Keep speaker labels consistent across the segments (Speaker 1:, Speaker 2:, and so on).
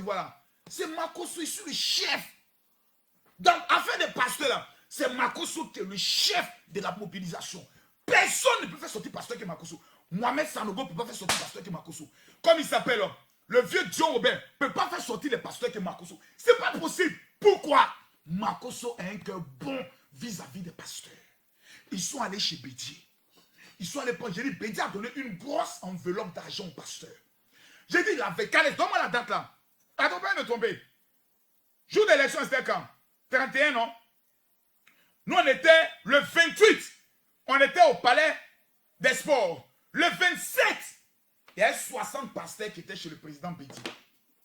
Speaker 1: d'Ivoire, c'est Makosso, il est le chef. Dans l'affaire des pasteurs, là, c'est Makosso qui est le chef de la mobilisation. Personne ne peut faire sortir pasteur que Makosso. Mohamed Sanogo ne peut pas faire sortir pasteur que Makosso. Comme il s'appelle, le vieux John Robert ne peut pas faire sortir les pasteurs que Makosso. Ce n'est pas possible. Pourquoi? Makosso a un cœur bon vis-à-vis des pasteurs. Ils sont allés chez Bédier. Ils sont allés prendre. J'ai dit, Bédier a donné une grosse enveloppe d'argent au pasteur. J'ai dit, la Vécalès, donne-moi la date là. Attends pas de tomber. Jour d'élection, c'était quand? 31, non? Nous, on était le 28. On était au palais des sports. Le 27, il y a 60 pasteurs qui étaient chez le président Bédier.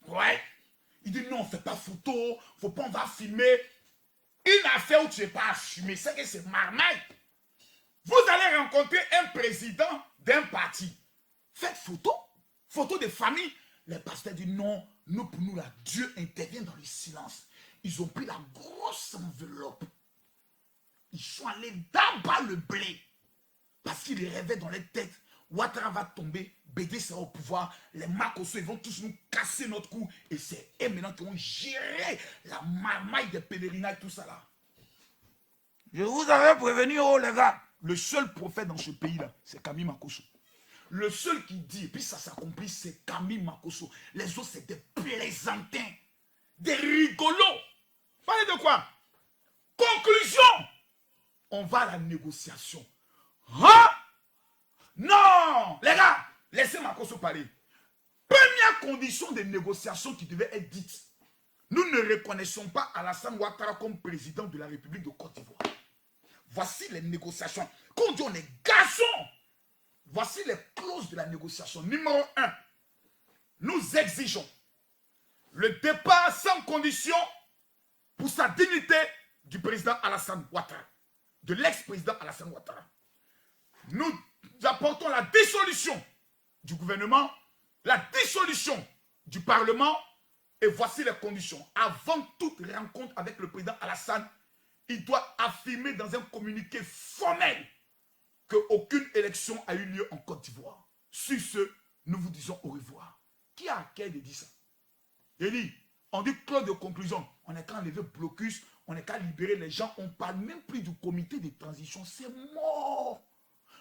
Speaker 1: Ouais. Il dit, non, on ne fait pas photo. Faut pas, on va filmer. Une affaire où tu n'es pas assumé, c'est que c'est marmaille. Vous allez rencontrer un président d'un parti. Faites photo. Photo de famille. Les pasteurs disent non, nous pour nous là, Dieu intervient dans le silence. Ils ont pris la grosse enveloppe. Ils sont allés d'abat le blé. Parce qu'ils rêvaient dans les têtes. Ouattara va tomber, Bédé sera au pouvoir, les Makosso ils vont tous nous casser notre cou. Et c'est eux maintenant qui vont gérer la marmaille des pèlerinages, tout ça là. Je vous avais prévenu, oh les gars. Le seul prophète dans ce pays-là, c'est Camille Makosso. Le seul qui dit, et puis ça s'accomplit, c'est Camille Makosso. Les autres, c'est des plaisantins, des rigolos. Parlez de quoi? Conclusion. On va à la négociation. Hein? Non! Les gars, laissez Makosso parler. Première condition de négociation qui devait être dite. Nous ne reconnaissons pas Alassane Ouattara comme président de la République de Côte d'Ivoire. Voici les négociations. Quand on dit on est garçon, voici les clauses de la négociation. Numéro 1, nous exigeons le départ sans condition pour sa dignité du président Alassane Ouattara, de l'ex-président Alassane Ouattara. Nous apportons la dissolution du gouvernement, la dissolution du Parlement, et voici les conditions. Avant toute rencontre avec le président Alassane, il doit affirmer dans un communiqué formel qu'aucune élection a eu lieu en Côte d'Ivoire. Sur ce, nous vous disons au revoir. Qui a à cœur de dire ça? Il dit, on dit clause de conclusion, on n'a qu'à enlever blocus, on n'a qu'à libérer les gens, on ne parle même plus du comité de transition, c'est mort.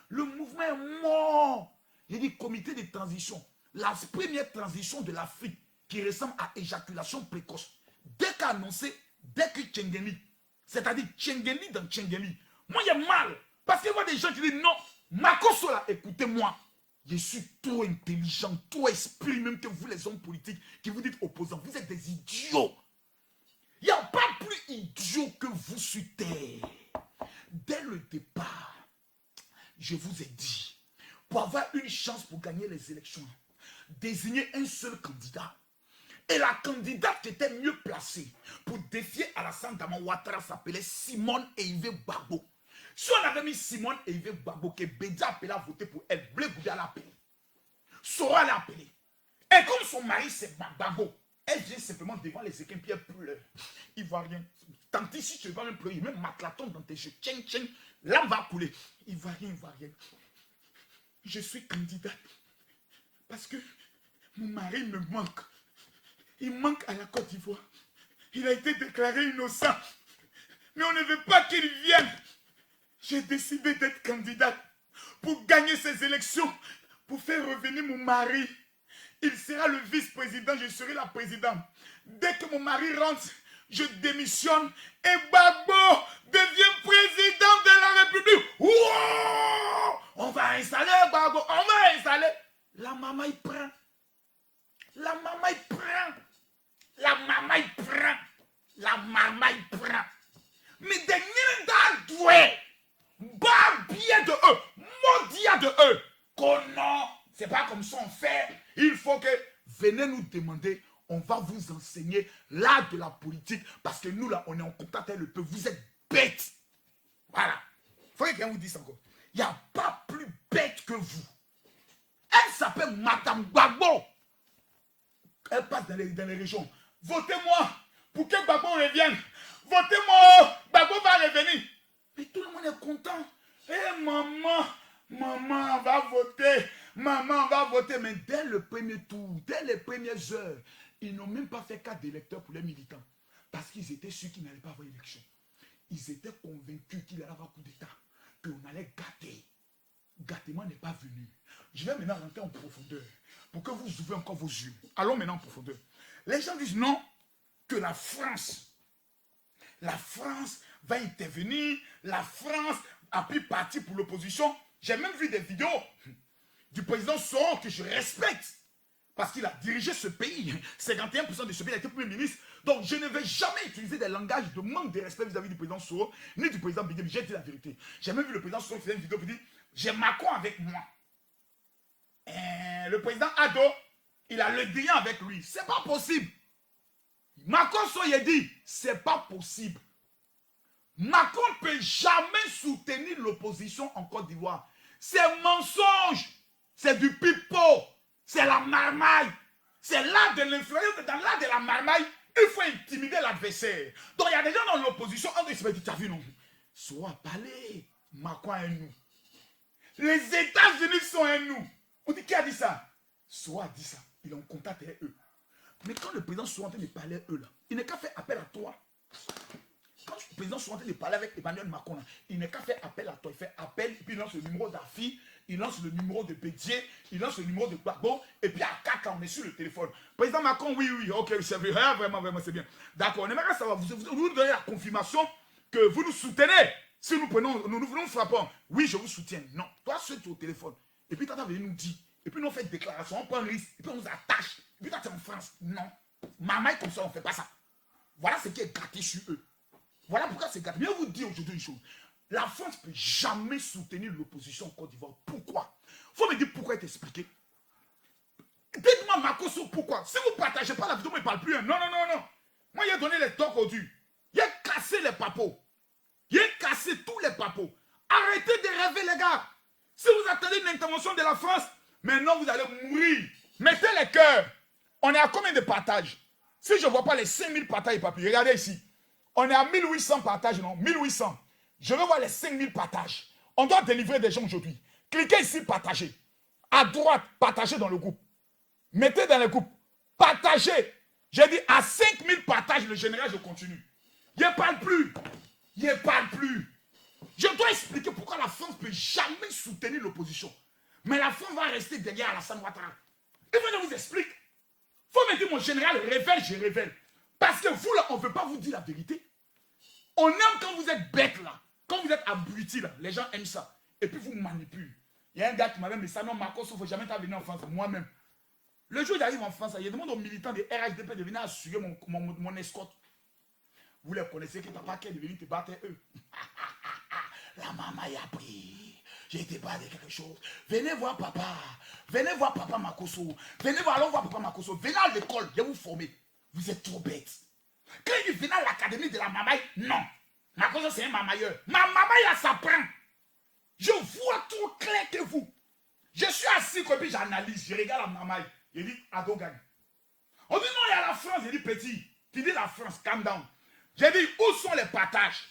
Speaker 1: Le mouvement est mort. Il dit comité de transition, la première transition de l'Afrique qui ressemble à éjaculation précoce. Dès qu'a annoncé, dès que Tchengeni, c'est-à-dire Tchengeni dans Tchengeni, moi il y a mal. Parce qu'il y a des gens qui disent non, Makosso là, écoutez-moi. Je suis trop intelligent, trop esprit, même que vous les hommes politiques qui vous dites opposants, vous êtes des idiots. Il n'y a pas plus idiot que vous sur terre. Dès le départ, je vous ai dit, pour avoir une chance pour gagner les élections, désignez un seul candidat. Et la candidate qui était mieux placée pour défier Alassane Ouattara s'appelait Simone Eivé Gbagbo. Si on avait mis Simone Eivé Gbagbo, que Bédia appelait à voter pour elle, Blé Goubia l'a appelé. Sora l'a appelé. Et comme son mari c'est Gbagbo, elle vient simplement devant les équipes puis elle pleure. Il ne voit rien. Tant que si tu ne vas même pleurer, même matlaton dans tes yeux, tcheng tcheng, l'âme va couler. Il ne voit rien, il ne voit rien. Je suis candidate parce que mon mari me manque. Il manque à la Côte d'Ivoire. Il a été déclaré innocent. Mais on ne veut pas qu'il vienne. J'ai décidé d'être candidate pour gagner ces élections, pour faire revenir mon mari. Il sera le vice-président, je serai la présidente. Dès que mon mari rentre, je démissionne et Gbagbo devient président de la République. Wow! On va installer Gbagbo, on va installer. La maman il prend. La maman il prend. La maman il prend. La maman il prend. Mais des nils doués, barbier de eux, maudit de eux. Que non, c'est pas comme ça on fait. Il faut que venez nous demander. On va vous enseigner l'art de la politique parce que nous là on est en contact avec le peuple. Vous êtes bêtes. Voilà. Il faut que quelqu'un vous dise encore. Il n'y a pas plus bête que vous. Elle s'appelle Madame Gbagbo. Elle passe dans les régions. Votez-moi pour que Gbagbo revienne. Votez-moi, Gbagbo va revenir. Mais tout le monde est content. Eh maman, maman va voter. Maman va voter. Mais dès le premier tour, dès les premières heures, Ils n'ont même pas fait cas d'électeurs pour les militants. Parce qu'ils étaient sûrs qu'ils n'allaient pas avoir élection. Ils étaient convaincus qu'il allait avoir coup d'État. Qu'on allait gâter. Gâtement n'est pas venu. Je vais maintenant rentrer en profondeur. Pour que vous ouvrez encore vos yeux. Allons maintenant en profondeur. Les gens disent non, que la France va intervenir. La France a pris parti pour l'opposition. J'ai même vu des vidéos du président Soro que je respecte. Parce qu'il a dirigé ce pays. 51% de ce pays a été premier ministre. Donc je ne vais jamais utiliser des langages de manque de respect vis-à-vis du président Soro, ni du président Bidé. J'ai dit la vérité. J'ai même vu le président Soro faire une vidéo pour dire j'ai Macron avec moi. Et le président Ado, il a le Drian avec lui. C'est pas possible. Macron Soro, il a dit c'est pas possible. Macron ne peut jamais soutenir l'opposition en Côte d'Ivoire. C'est un mensonge. C'est du pipeau. C'est la marmaille. C'est l'art de l'influence. Dans l'art de la marmaille, il faut intimider l'adversaire. Donc il y a des gens dans l'opposition. On dit, tu as vu, non? Soit parlé. Macron est nous. Les États-Unis sont un nous. On dit, qui a dit ça? Soit a dit ça. Il est en contact avec eux. Mais quand le président soit en train de parler à eux, là, il n'est qu'à faire appel à toi. Quand le président soit en train de parler avec Emmanuel Macron, là, il n'est qu'à faire appel à toi. Il fait appel, et puis il lance le numéro d'Afi, il lance le numéro de Bédier, il lance le numéro de Gbagbo, et puis à 4 ans, on est sur le téléphone. Président Macron, oui, ok, c'est vrai, vraiment, c'est bien. D'accord, on aimerait savoir, vous nous donnez la confirmation que vous nous soutenez. Si nous prenons, nous frappons, oui, je vous soutiens. Non, toi, seul, tu es au téléphone. Et puis, tu as venu nous dire, et puis, nous fait une déclaration, on prend un risque, et puis, on nous attache. Et puis, toi, tu es en France. Non. Maman, comme ça, on ne fait pas ça. Voilà ce qui est gâté sur eux. Voilà pourquoi c'est gâté. Je vais vous dire aujourd'hui une chose. La France ne peut jamais soutenir l'opposition en Côte d'Ivoire. Pourquoi? Il faut me dire pourquoi et t'expliquer. Dites-moi, Makoso, pourquoi? Si vous ne partagez pas la vidéo, il ne parle plus. Non. Moi, il a donné les tocs aujourd'hui. Il a cassé les papos. Il a cassé tous les papos. Arrêtez de rêver, les gars. Si vous attendez une intervention de la France, maintenant vous allez mourir. Mettez les cœurs. On est à combien de partages? Si je ne vois pas les 5000 partages, papier, regardez ici. On est à 1800 partages, non? 1800. Je veux voir les 5000 partages. On doit délivrer des gens aujourd'hui. Cliquez ici, partagez. À droite, partagez dans le groupe. Mettez dans le groupe. Partagez. J'ai dit à 5000 partages, le général, je continue. Il ne parle plus. Il ne parle plus. Je dois expliquer pourquoi la France ne peut jamais soutenir l'opposition. Mais la France va rester derrière Alassane Ouattara. Et je vous explique. Il faut me dire, mon général, révèle, je révèle. Parce que vous, là, on ne veut pas vous dire la vérité. On aime quand vous êtes bête, là. Quand vous êtes abruti, là. Les gens aiment ça. Et puis, vous manipulez. Il y a un gars qui m'avait dit ça, non, Marcos, il ne faut jamais venir en France. Moi-même. Le jour où j'arrive en France, il demande aux militants de RHDP de venir assurer mon escorte. Vous les connaissez, que papa qui est venu te battre eux. La maman y a pris. J'ai été battu quelque chose. Venez voir papa. Venez voir papa Makoso. Venez voir, allons voir papa Makoso. Venez à l'école, je vais vous former. Vous êtes trop bêtes. Quand il vient à l'académie de la mamaille, non. Makoso, c'est un mamailleur. Ma mamaille, elle s'apprend. Je vois trop clair que vous. Je suis assis, et puis j'analyse. Je regarde la mamaille. Il dit, Ado gagne. On dit, non, il y a la France. Il dit, petit. Tu dis la France, calm down. J'ai dit, où sont les partages?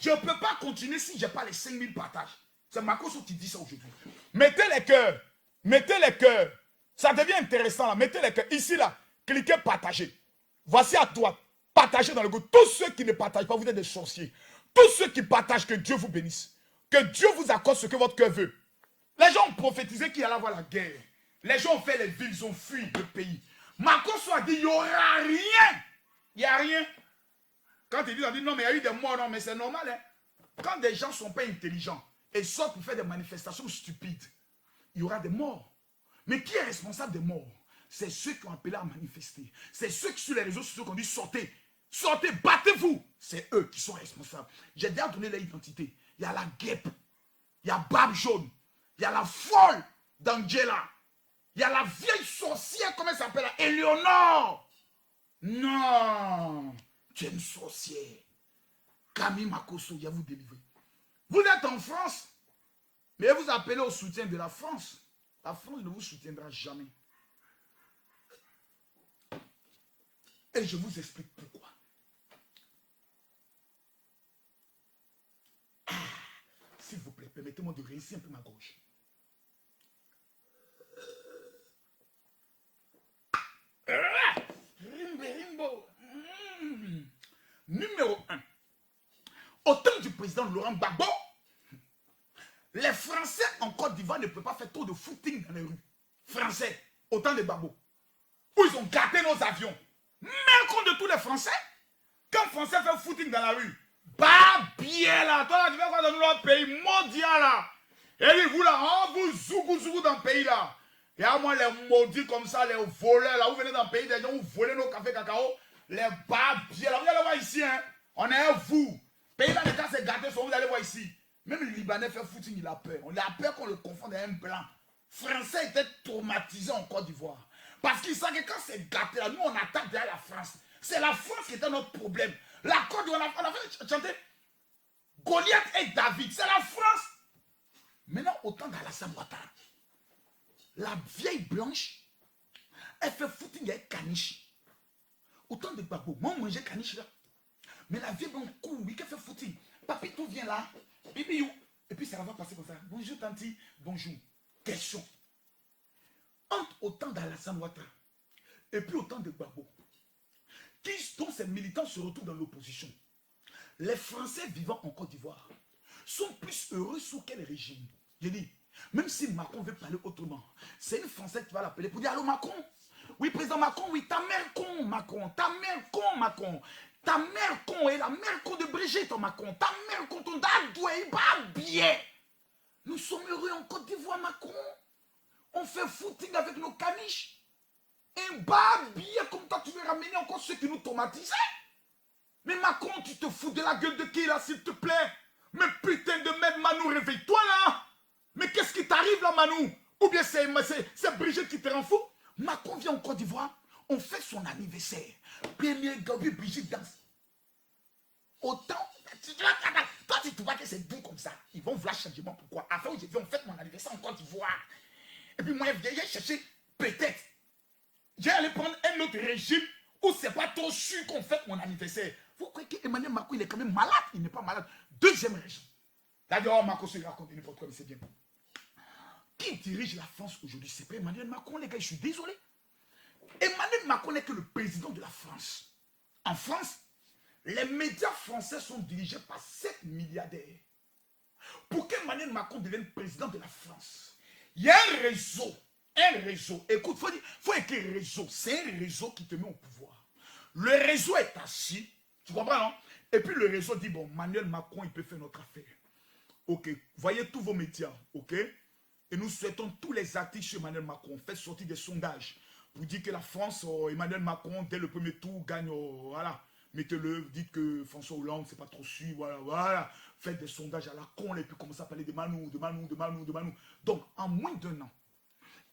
Speaker 1: Je ne peux pas continuer si je n'ai pas les 5000 partages. C'est Makoso qui dit ça aujourd'hui. Mettez les cœurs. Mettez les cœurs. Ça devient intéressant là. Mettez les cœurs. Ici là, cliquez partager. Voici à droite. Partagez dans le groupe. Tous ceux qui ne partagent pas, vous êtes des sorciers. Tous ceux qui partagent, que Dieu vous bénisse. Que Dieu vous accorde ce que votre cœur veut. Les gens ont prophétisé qu'il allait avoir la guerre. Les gens ont fait les villes, ils ont fui le pays. Makoso a dit, il n'y aura rien. Il n'y a rien. Quand ils disent non, mais il y a eu des morts, non, mais c'est normal. Hein? Quand des gens ne sont pas intelligents et sortent pour faire des manifestations stupides, il y aura des morts. Mais qui est responsable des morts? C'est ceux qui ont appelé à manifester. C'est ceux qui sur les réseaux sociaux qui ont dit sortez, sortez, battez-vous. C'est eux qui sont responsables. J'ai déjà donné leur identité. Il y a la guêpe, il y a Barbe Jaune, il y a la folle d'Angela, il y a la vieille sorcière, comment elle s'appelle? Éléonore. Non. Tu es une sorcière. Camille Makoso, il va vous délivrer. Vous êtes en France, mais vous appelez au soutien de la France. La France ne vous soutiendra jamais. Et je vous explique pourquoi. Ah, s'il vous plaît, permettez-moi de réussir un peu ma gorge. président Laurent Gbagbo, les Français en Côte d'Ivoire ne peuvent pas faire trop de footing dans les rues. Français, autant de Gbagbo. Où ils ont gâté nos avions. Même contre de tous les Français, quand les Français font footing dans la rue, bah bien là, toi là, tu fais quoi dans notre pays mondial là? Et vous là, on vous zougou dans le pays là. Et à moi, les maudits comme ça, les voleurs là, vous venez dans le pays des gens, vous volez nos cafés cacao, les bas bien là, vous allez voir ici, hein. On est à vous. Pays là, les gars, c'est gâté, vous allez voir ici. Même le Libanais fait footing, il a peur. On a peur qu'on le confonde avec un blanc. Français était traumatisé en Côte d'Ivoire. Parce qu'ils savent que quand c'est gâté là, nous on attaque derrière la France. C'est la France qui était notre problème. La Côte d'Ivoire, on a fait chanter Goliath et David, c'est la France. Maintenant, autant d'Alassane Ouattara, la vieille blanche, elle fait footing avec caniche. Autant de Gbagbo, moi on mangeait caniche là. Mais la vieille blanche court, oui, qu'elle fait footing. Papi, tout vient là. Bibi, et puis ça va passer comme ça. Bonjour, tanti, bonjour. Question. Entre autant d'Alassane Ouattara et puis autant de Gbagbo, dont ces militants se retrouvent dans l'opposition, les Français vivant en Côte d'Ivoire sont plus heureux sous quel régime? Je dis, même si Macron veut parler autrement, c'est une Française qui va l'appeler pour dire allô Macron. Oui, président Macron, oui, ta mère con, Macron, ta mère con, Macron. Ta mère con et la mère con de Brigitte, Macron. Ta mère con, ton dadoué, bah bien. Nous sommes heureux en Côte d'Ivoire, Macron. On fait footing avec nos caniches. Et bah bien, comme toi, tu veux ramener encore ceux qui nous traumatisaient. Mais Macron, tu te fous de la gueule de qui là, s'il te plaît? Mais putain de merde, Manu, réveille-toi là. Mais qu'est-ce qui t'arrive là, Manu? Ou bien c'est Brigitte qui te rend fou? Macron vient en Côte d'Ivoire, on fait son anniversaire. Premier Gabi, Brigitte danse. Autant, toi tu vois que c'est doux comme ça. Ils vont vouloir changement. Pourquoi? Afin où j'ai dit, on fête mon anniversaire en Côte d'Ivoire. Et puis moi, j'ai cherché, peut-être, j'ai allé prendre un autre régime où c'est pas trop sûr qu'on fête mon anniversaire. Vous croyez qu'Emmanuel Macron, il est quand même malade? Il n'est pas malade. Deuxième régime. D'ailleurs, Macron se raconte n'importe quoi, mais c'est bien. Qui dirige la France aujourd'hui? C'est pas Emmanuel Macron, les gars, je suis désolé. Emmanuel Macron n'est que le président de la France. En France, les médias français sont dirigés par 7 milliardaires. Pour qu'Emmanuel Macron devienne président de la France, il y a un réseau. Un réseau. Écoute, il faut écrire réseau. C'est un réseau qui te met au pouvoir. Le réseau est assis. Tu comprends, non? Et puis le réseau dit, bon, Emmanuel Macron, il peut faire notre affaire. Ok, voyez tous vos médias, ok? Et nous souhaitons tous les articles sur Emmanuel Macron. Faites sortir des sondages pour dire que la France, Emmanuel Macron, dès le premier tour, gagne, voilà. Mettez-le, dites que François Hollande, c'est pas trop sûr, voilà. Faites des sondages à la con, et puis commencez à parler de Manu. Donc, en moins d'un an,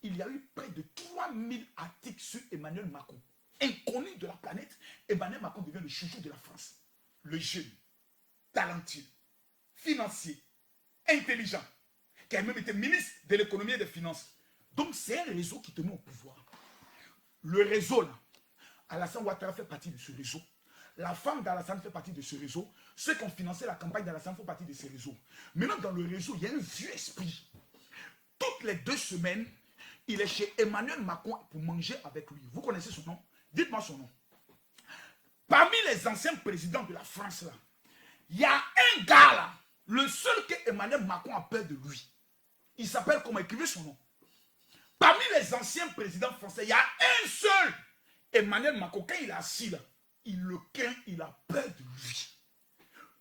Speaker 1: il y a eu près de 3000 articles sur Emmanuel Macron. Inconnu de la planète, Emmanuel Macron devient le chouchou de la France. Le jeune, talentueux, financier, intelligent, qui a même été ministre de l'économie et des finances. Donc c'est un réseau qui te met au pouvoir. Le réseau là, Alassane Ouattara fait partie de ce réseau. La femme d'Alassane fait partie de ce réseau. Ceux qui ont financé la campagne d'Alassane font partie de ce réseau. Maintenant dans le réseau, il y a un vieux esprit. Toutes les 2 semaines, il est chez Emmanuel Macron pour manger avec lui. Vous connaissez son nom? Dites-moi son nom. Parmi les anciens présidents de la France là, il y a un gars là, le seul que Emmanuel Macron a peur de lui. Il s'appelle comment? Écrivez son nom. Parmi les anciens présidents français, il y a un seul. Emmanuel Macron, quand il est assis là, il le craint, il a peur de lui.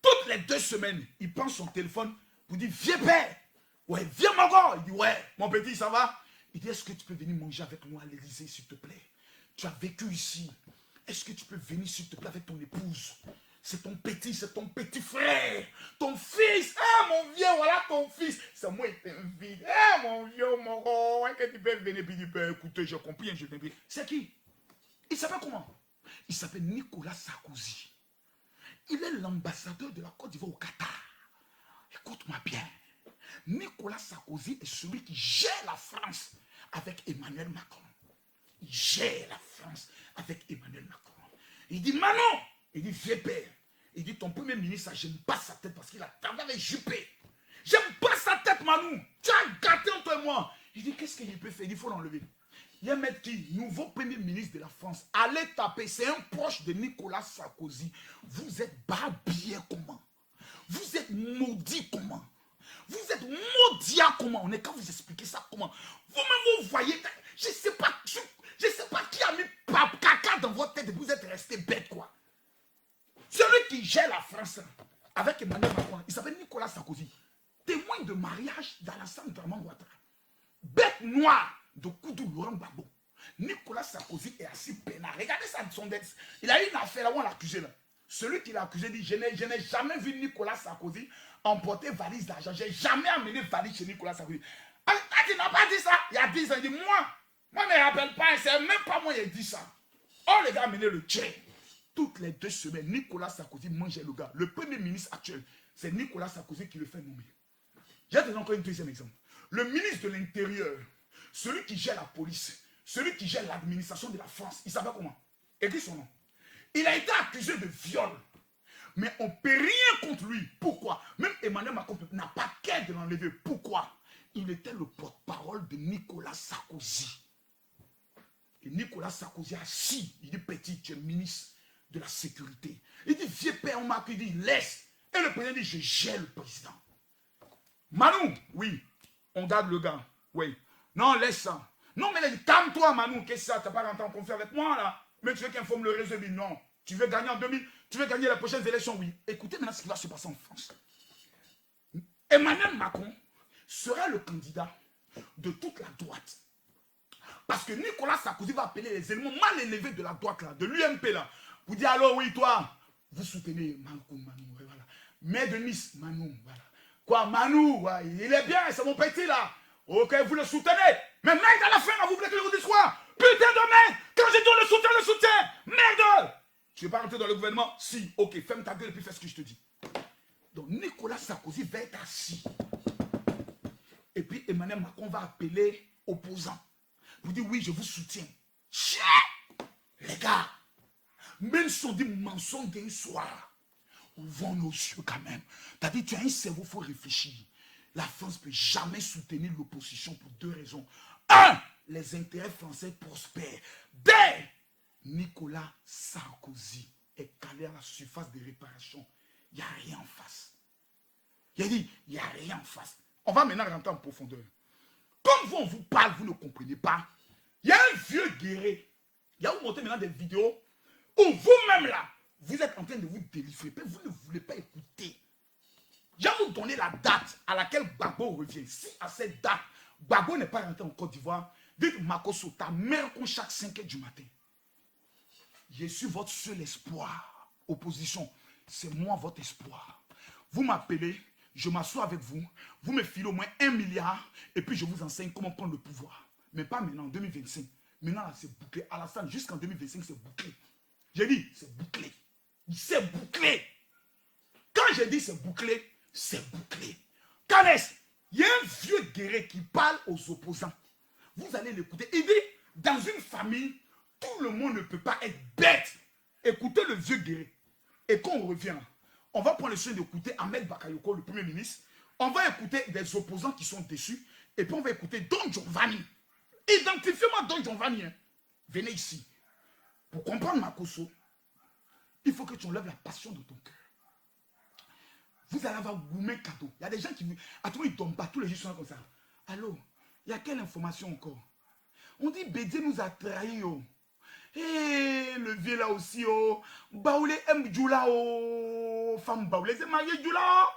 Speaker 1: Toutes les 2 semaines, il prend son téléphone pour dire, viens père. Ouais, viens mon gars. Il dit, ouais, mon petit, ça va? Il dit, est-ce que tu peux venir manger avec moi à l'Élysée, s'il te plaît? Tu as vécu ici. Est-ce que tu peux venir, s'il te plaît, avec ton épouse? C'est ton petit frère, ton fils. Ah, mon vieux, voilà ton fils. C'est moi qui t'invite. Ah, mon vieux, mon gars, est-ce que tu peux venir? Puis tu peux écouter, j'ai compris, je t'invite. C'est qui? Il s'appelle comment? Il s'appelle Nicolas Sarkozy. Il est l'ambassadeur de la Côte d'Ivoire au Qatar. Écoute-moi bien. Nicolas Sarkozy est celui qui gère la France avec Emmanuel Macron. Il gère la France avec Emmanuel Macron. Il dit, Manon, il dit, vieux père. Il dit, ton premier ministre, j'aime pas sa tête parce qu'il a travaillé avec Juppé. J'aime pas sa tête, Manou. Tu as gâté entre moi. Il dit, qu'est-ce qu'il peut faire? Il faut l'enlever. Il y a un mec qui, nouveau premier ministre de la France, allez taper, c'est un proche de Nicolas Sarkozy. Vous êtes babillé comment? Vous êtes maudit comment? Vous êtes maudit comment? On est quand vous expliquez ça comment? Vous-même vous voyez, je sais pas qui a mis caca dans votre tête et vous êtes resté bête quoi. Celui qui gère la France avec Emmanuel Macron, il s'appelle Nicolas Sarkozy. Témoin de mariage d'Alassane Draman Ouattara. Bête noire de Koudou Laurent Gbagbo. Nicolas Sarkozy est assis peinard. Regardez ça, son ex. Il a eu une affaire là où on l'a accusé là. Celui qui l'a accusé dit, je n'ai jamais vu Nicolas Sarkozy emporter valise d'argent. Je n'ai jamais amené valise chez Nicolas Sarkozy. Tu n'as pas dit ça il y a 10 ans. Il dit, moi ne me rappelle pas. C'est même pas moi qui ai dit ça. Oh les gars, amenez le tchè. Toutes les 2 semaines, Nicolas Sarkozy mangeait le gars. Le premier ministre actuel, c'est Nicolas Sarkozy qui le fait nommer. Je vais te donner encore un deuxième exemple. Le ministre de l'Intérieur, celui qui gère la police, celui qui gère l'administration de la France, il s'appelle comment? Écris son nom. Il a été accusé de viol. Mais on ne peut rien contre lui. Pourquoi? Même Emmanuel Macron n'a pas qu'à de l'enlever. Pourquoi? Il était le porte-parole de Nicolas Sarkozy. Et Nicolas Sarkozy assis, il dit petit, tu es ministre de la sécurité. Il dit vieux père, on m'a dit laisse. Et le président dit je gère le président. Manou, oui, on garde le gars. Oui. Non, laisse ça. Non, mais calme-toi, Manou. Qu'est-ce que ça? Tu n'as pas rentré en conflit avec moi, là? Mais tu veux qu'il informe le réseau? Non. Tu veux gagner en 2000? Tu veux gagner les prochaines élections? Oui. Écoutez maintenant ce qui va se passer en France. Emmanuel Macron sera le candidat de toute la droite. Parce que Nicolas Sarkozy va appeler les éléments mal élevés de la droite, là, de l'UMP, là. Vous dites, alors oui, toi, vous soutenez Manou, voilà. Maire de Nice, Manou, voilà. Quoi, Manou, ouais, il est bien, c'est mon petit là. Ok, vous le soutenez. Mais merde, à la fin, là, vous voulez que je vous dise quoi? Putain de merde! Quand j'ai dit on le soutient! Merde! Tu veux pas rentrer dans le gouvernement? Si, ok, ferme ta gueule et puis fais ce que je te dis. Donc, Nicolas Sarkozy va être assis. Et puis, Emmanuel Macron va appeler opposants. Vous dites, oui, je vous soutiens. Chien! Les gars, même si on dit mensonge d'un soir, ouvrons nos yeux quand même. T'as dit, tu as un cerveau, il faut réfléchir. La France ne peut jamais soutenir l'opposition pour 2 raisons. 1, les intérêts français prospèrent. 2, Nicolas Sarkozy est calé à la surface des réparations. Il n'y a rien en face. Il a dit, il n'y a rien en face. On va maintenant rentrer en profondeur. Comme vous, on vous parle, vous ne comprenez pas. Il y a un vieux guerrier. Il y a vous montré maintenant des vidéos où vous-même là, vous êtes en train de vous délivrer, mais vous ne voulez pas écouter. Je vais vous donner la date à laquelle Gbagbo revient. Si à cette date, Gbagbo n'est pas rentré en Côte d'Ivoire, dites Makosso, ta mère qu'on chaque 5 h du matin. Je suis votre seul espoir. Opposition, c'est moi votre espoir. Vous m'appelez, je m'assois avec vous, vous me filez au moins 1 milliard, et puis je vous enseigne comment prendre le pouvoir. Mais pas maintenant, en 2025. Maintenant, là, c'est bouclé. Alassane, jusqu'en 2025, c'est bouclé. J'ai dit, c'est bouclé. C'est bouclé. Quand j'ai dit c'est bouclé, c'est bouclé. Canès, il y a un vieux guerrier qui parle aux opposants. Vous allez l'écouter. Il dit, dans une famille, tout le monde ne peut pas être bête. Écoutez le vieux guerrier. Et quand on revient, on va prendre le soin d'écouter Ahmed Bakayoko, le Premier ministre. On va écouter des opposants qui sont déçus. Et puis on va écouter Don Giovanni. Identifiez-moi Don Giovanni. Hein. Venez ici. Pour comprendre Makosso, il faut que tu enlèves la passion de ton cœur. Vous allez avoir gourmet cadeau. Il y a des gens qui... À tout le monde, ils ne tombent pas. Tous les jours, ils sont comme ça. Allô, il y a quelle information encore? On dit Bédié nous a trahis. Oh. Hé, le vieux là aussi. Oh. Baoulé aime Djoula. Oh. Femme Baoulé, c'est marié Djoula.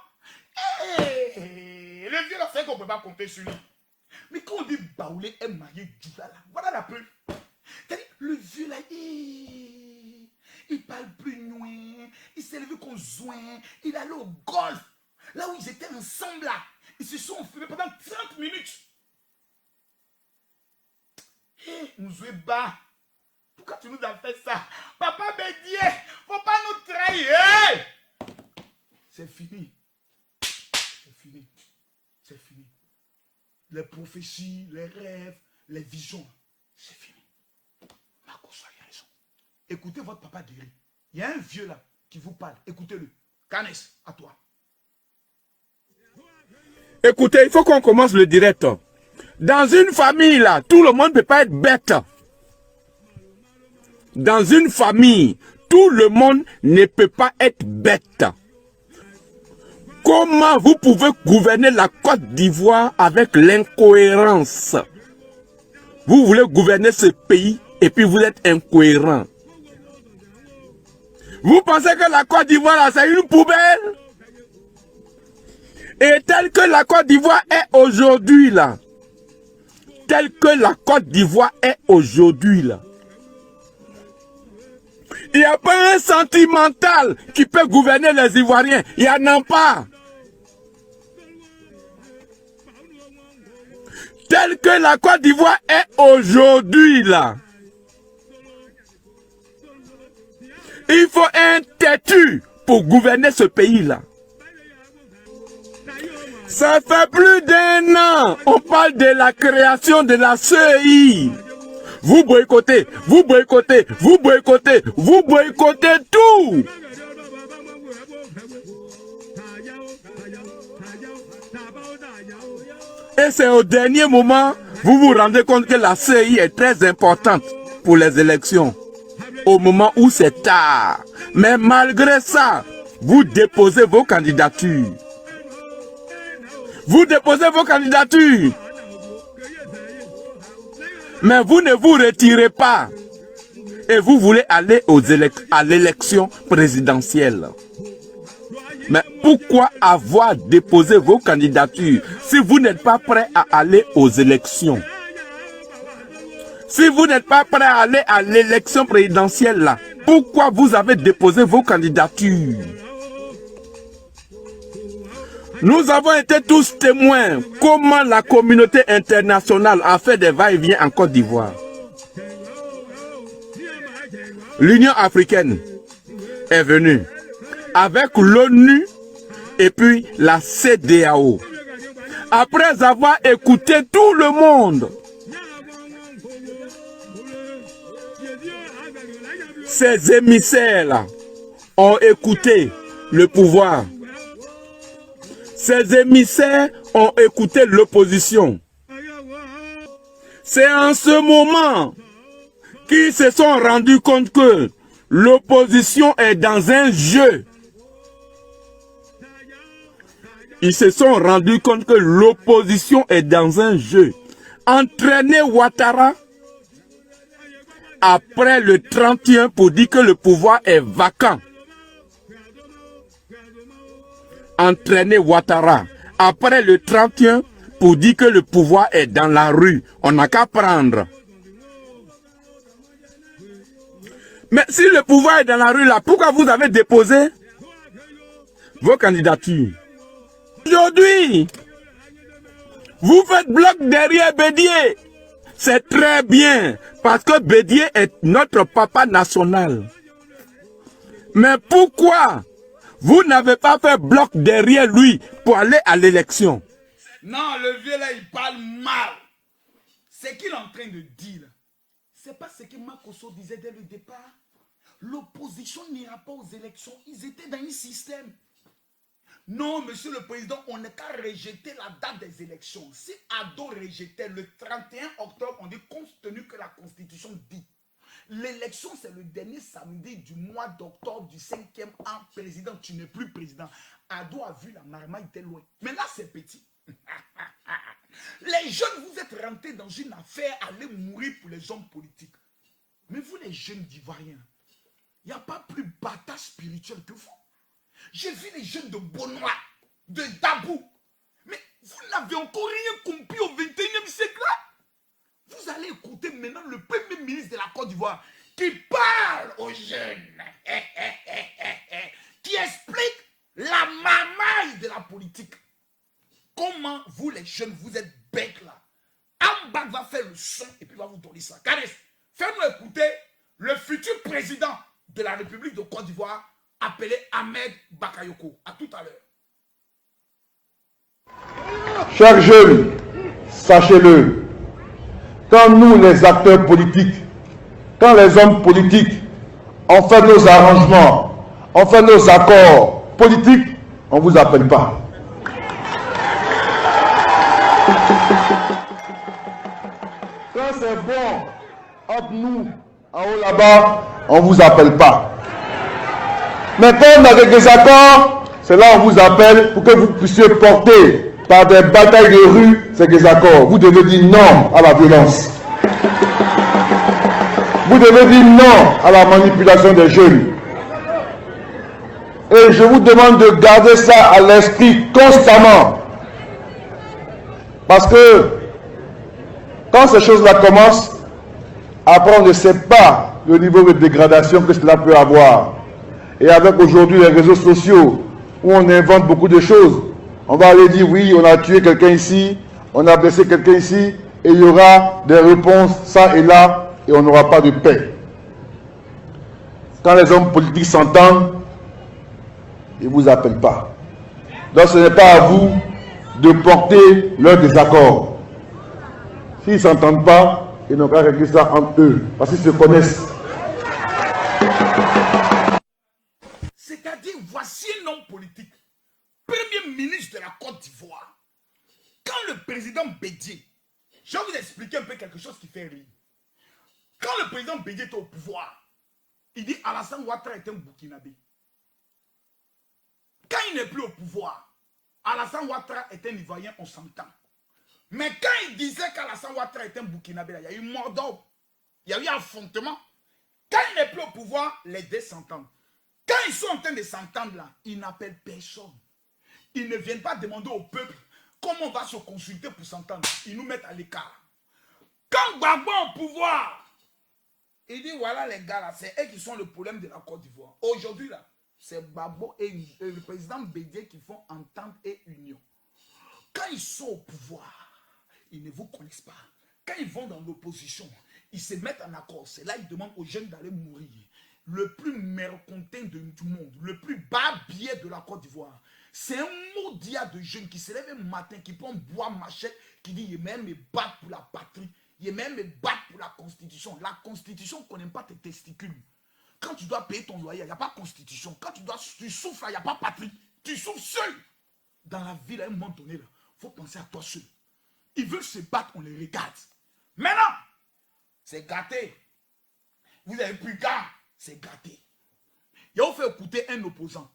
Speaker 1: Hé, le vieux là, c'est qu'on ne peut pas compter sur lui. Mais quand on dit Baoulé aime marié Djoula, là, voilà la preuve. C'est-à-dire, le vieux là, il parle plus nouin, il s'est levé comme zoin, il allait au golf, là où ils étaient ensemble là. Ils se sont enfumés pendant 30 minutes. Hé, nous jouons bas. Pourquoi tu nous as fait ça? Papa Bédié, faut pas nous trahir. Hey! C'est fini. C'est fini. C'est fini. Les prophéties, les rêves, les visions, c'est fini. Makosso a raison. Écoutez votre papa guéri. Il y a un vieux là qui vous parle. Écoutez-le. Canès, à toi.
Speaker 2: Écoutez, il faut qu'on commence le direct. Dans une famille là, tout le monde ne peut pas être bête. Dans une famille, tout le monde ne peut pas être bête. Comment vous pouvez gouverner la Côte d'Ivoire avec l'incohérence? Vous voulez gouverner ce pays et puis vous êtes incohérent. Vous pensez que la Côte d'Ivoire, c'est une poubelle? Et tel que la Côte d'Ivoire est aujourd'hui là, tel que la Côte d'Ivoire est aujourd'hui là, il n'y a pas un sentimental qui peut gouverner les Ivoiriens. Il n'y en a pas. Tel que la Côte d'Ivoire est aujourd'hui là, il faut un têtu pour gouverner ce pays là. Ça fait plus d'1 an, on parle de la création de la CEI. Vous boycottez, vous boycottez, vous boycottez, vous boycottez tout. Et c'est au dernier moment, vous vous rendez compte que la CEI est très importante pour les élections. Au moment où c'est tard. Mais malgré ça, vous déposez vos candidatures. Vous déposez vos candidatures. Mais vous ne vous retirez pas. Et vous voulez aller à l'élection présidentielle. Mais pourquoi avoir déposé vos candidatures si vous n'êtes pas prêt à aller aux élections? Si vous n'êtes pas prêt à aller à l'élection présidentielle là, pourquoi vous avez déposé vos candidatures? Nous avons été tous témoins comment la communauté internationale a fait des va-et-vient en Côte d'Ivoire. L'Union africaine est venue avec l'ONU et puis la CEDEAO. Après avoir écouté tout le monde, ces émissaires-là ont écouté le pouvoir. Ces émissaires ont écouté l'opposition. C'est en ce moment qu'ils se sont rendus compte que l'opposition est dans un jeu. Ils se sont rendus compte que l'opposition est dans un jeu. Entraîner Ouattara après le 31 pour dire que le pouvoir est vacant. Entraîner Ouattara après le 31 pour dire que le pouvoir est dans la rue. On n'a qu'à prendre. Mais si le pouvoir est dans la rue là, pourquoi vous avez déposé vos candidatures? Aujourd'hui, vous faites bloc derrière Bédié. C'est très bien, parce que Bédié est notre papa national. Mais pourquoi vous n'avez pas fait bloc derrière lui pour aller à l'élection?
Speaker 1: Non, le vieux là, il parle mal. Ce qu'il est en train de dire, c'est pas ce que Makosso disait dès le départ. L'opposition n'ira pas aux élections. Ils étaient dans un système. Non, monsieur le président, on n'est qu'à rejeter la date des élections. Si Ado rejetait le 31 octobre, on dit compte tenu que la Constitution dit l'élection, c'est le dernier samedi du mois d'octobre du 5e an. Président, tu n'es plus président. Ado a vu la marmaille, il était loin. Mais là, c'est petit. Les jeunes, vous êtes rentrés dans une affaire, allez mourir pour les hommes politiques. Mais vous, les jeunes d'Ivoiriens, il n'y a pas plus bâtard spirituel que vous. J'ai vu les jeunes de Bonois, de Dabou. Mais vous n'avez encore rien compris au 21e siècle là. Vous allez écouter maintenant le premier ministre de la Côte d'Ivoire qui parle aux jeunes, qui explique la marmaille de la politique. Comment vous les jeunes, vous êtes bêtes là. Ambak va faire le son et puis va vous donner ça. Kares, fais-nous écouter le futur président de la République de Côte d'Ivoire appelé Ahmed Bakayoko. À tout à l'heure.
Speaker 3: Chers jeunes, sachez-le, quand nous les acteurs politiques, quand les hommes politiques, on fait nos arrangements, on fait nos accords politiques, on ne vous appelle pas. Quand c'est bon, entre nous, en haut là-bas, on ne vous appelle pas. Mais quand on a des désaccords, C'est là où on vous appelle pour que vous puissiez porter par des batailles de rue ces désaccords. Vous devez dire non à la violence. Vous devez dire non à la manipulation des jeunes. Et je vous demande de garder ça à l'esprit constamment. Parce que quand ces choses-là commencent, après on ne sait pas le niveau de dégradation que cela peut avoir. Et avec aujourd'hui les réseaux sociaux, où on invente beaucoup de choses, on va aller dire oui, on a tué quelqu'un ici, on a blessé quelqu'un ici, et il y aura des réponses ça et là, et on n'aura pas de paix. Quand les hommes politiques s'entendent, ils ne vous appellent pas. Donc ce n'est pas à vous de porter leur désaccord. S'ils ne s'entendent pas, ils n'ont qu'à régler ça entre eux, parce qu'ils se connaissent.
Speaker 1: C'est-à-dire, voici un homme politique, premier ministre de la Côte d'Ivoire. Quand le président Bédié, je vais vous expliquer un peu quelque chose qui fait rire. Quand le président Bédié était au pouvoir, il dit Alassane Ouattara est un Burkinabé. Quand il n'est plus au pouvoir, Alassane Ouattara est un Ivoirien, on s'entend. Mais quand il disait qu'Alassane Ouattara est un Burkinabé, il y a eu mort d'homme, il y a eu affrontement. Quand il n'est plus au pouvoir, les deux s'entendent. Quand ils sont en train de s'entendre là, ils n'appellent personne. Ils ne viennent pas demander au peuple comment on va se consulter pour s'entendre. Ils nous mettent à l'écart. Quand Gbagbo est au pouvoir, il dit voilà les gars là, c'est eux qui sont le problème de la Côte d'Ivoire. Aujourd'hui là, c'est Gbagbo et le président Bédié qui font entente et union. Quand ils sont au pouvoir, ils ne vous connaissent pas. Quand ils vont dans l'opposition, ils se mettent en accord. C'est là qu'ils demandent aux jeunes d'aller mourir. Le plus mécontent du monde, le plus bas billet de la Côte d'Ivoire, c'est un maudit de jeunes qui se lèvent un matin, qui prend bois machette, qui dit « il même me battre pour la patrie, il même me battre pour la Constitution ». La Constitution ne connaît pas tes testicules. Quand tu dois payer ton loyer, il n'y a pas de Constitution. Quand tu souffres, il n'y a pas de patrie. Tu souffres seul. Dans la ville, à un moment donné, il faut penser à toi seul. Ils veulent se battre, on les regarde. Maintenant, c'est gâté. Vous avez plus garde. C'est gâté. Il a fait écouter un opposant.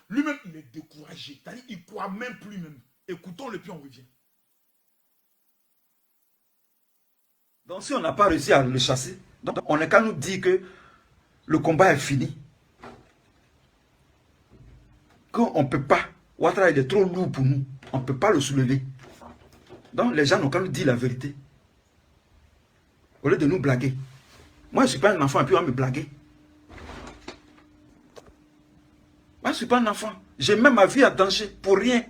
Speaker 1: Lui-même, il est découragé. C'est-à-dire, il ne croit même plus même. Écoutons-le, puis on revient.
Speaker 4: Donc, si on n'a pas réussi à le chasser, donc on n'est qu'à nous dire que le combat est fini. Qu'on ne peut pas. Ouattara, il est trop lourd pour nous. On ne peut pas le soulever. Donc, les gens n'ont qu'à nous dire la vérité. Au lieu de nous blaguer. Moi, je ne suis pas un enfant et puis on va me blaguer. Moi, je ne suis pas un enfant. J'ai même ma vie à danger pour rien.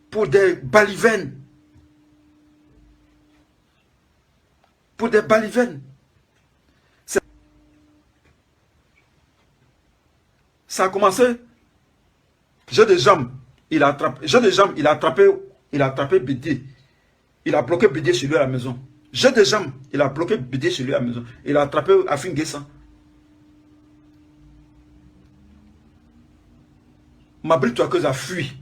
Speaker 4: Pour des balivernes. Pour des balivernes. Ça a commencé. J'ai des jambes. Il a attrapé Bédié. Il a bloqué Bédié chez lui à la maison. J'ai des jambes. Il a bloqué Bédié chez lui à la maison. Il a attrapé Afin Guessan. Mabri Touakeuse a fui.